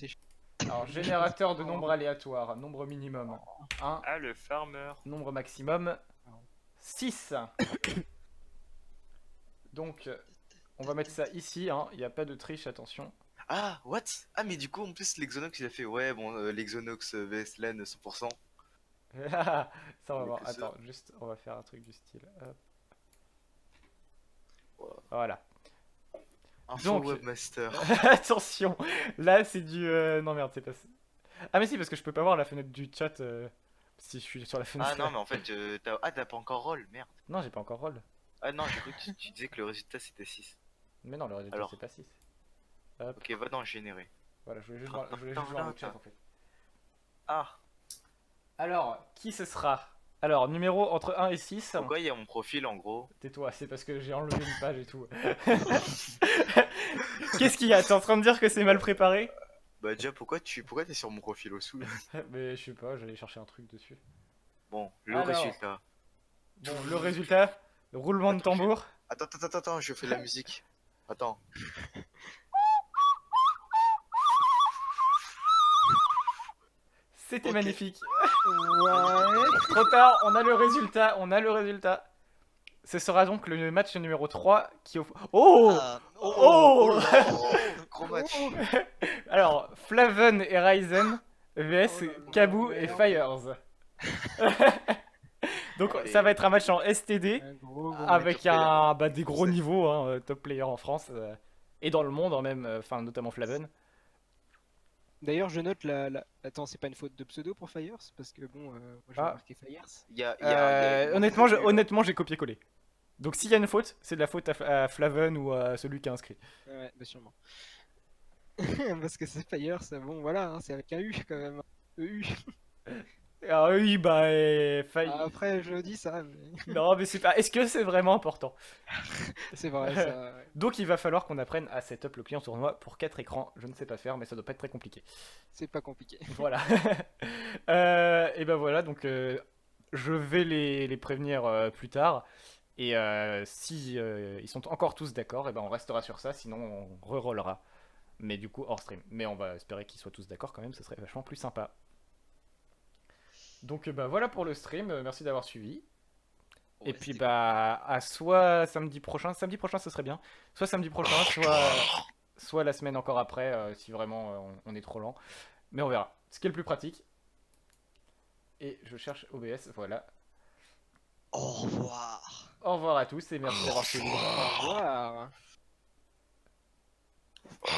C'est Alors, générateur de nombre aléatoire, nombre minimum 1, Ah, le farmer. nombre maximum 6. Donc, on va mettre ça ici, hein. Il n'y a pas de triche, attention. Ah, what? Ah, mais du coup, en plus, l'Exonox, il a fait, ouais, bon, l'Exonox VS LAN 100%. Ça, on va Mais voir. que ça. Attends, juste, on va faire un truc du style. Hop. Wow. Voilà. Info Donc- webmaster. Attention, là c'est du. Non merde, c'est pas. Ah, mais si, parce que je peux pas voir la fenêtre du chat si je suis sur la fenêtre. Ah non, mais en fait, t'as pas encore roll, merde. Non, j'ai pas encore roll. Ah non, j'ai cru que tu disais que le résultat c'était 6. Mais non, le résultat Alors. c'est pas 6. Ok, va dans générer. Voilà, je voulais juste voir, le chat en fait. Ah, Alors, qui ce sera? Alors, numéro entre 1 et 6. pourquoi il y a mon profil en gros? Tais-toi, c'est parce que j'ai enlevé une page et tout. Qu'est-ce qu'il y a? T'es en train de dire que c'est mal préparé? Bah déjà, pourquoi t'es sur mon profil au sous là? Mais je sais pas, j'allais chercher un truc dessus. Bon, le Alors. résultat. Bon, le résultat, roulement de tambour. Attends, je fais de la musique. Attends. C'était Ok. magnifique. Ouais. Trop tard, on a le résultat. Ce sera donc le match numéro 3 qui offre... Oh Ah, Oh là. Gros match. Alors, Flaven et Ryzen vs Oh là là, Kaboo et merde. Fires. Donc Allez. ça va être un match en STD Un gros avec top player. des gros niveaux, hein, top player en France et dans le monde hein, même, enfin notamment Flaven. D'ailleurs, je note Attends, c'est pas une faute de pseudo pour Fires? Parce que bon, moi j'ai Ah. marqué Fires. Honnêtement, j'ai copié-collé. Donc s'il y a une faute, c'est de la faute à Flaven ou à celui qui a inscrit. Ouais, bah sûrement. Parce que c'est Fires, bon voilà, hein, c'est avec un U quand même. EU. Ah oui, bah... Après, je dis ça, mais Non, mais c'est pas... Est-ce que c'est vraiment important? c'est vrai ça. Ouais. Donc il va falloir qu'on apprenne à setup le client tournoi pour 4 écrans. Je ne sais pas faire, mais ça doit pas être très compliqué. C'est pas compliqué. Voilà. Et ben voilà, donc je vais les prévenir plus tard. Et si ils sont encore tous d'accord, et ben on restera sur ça, sinon on re-rollera. Mais du coup hors stream. Mais on va espérer qu'ils soient tous d'accord quand même, ce serait vachement plus sympa. Donc bah voilà pour le stream, merci d'avoir suivi. Et Ouais, puis c'était bah à soit samedi prochain ce serait bien, soit samedi prochain, soit la semaine encore après si vraiment on est trop lent. Mais on verra. Ce qui est le plus pratique. Et je cherche OBS, voilà. cool. Au revoir. Au revoir à tous et merci d'avoir suivi. Au revoir.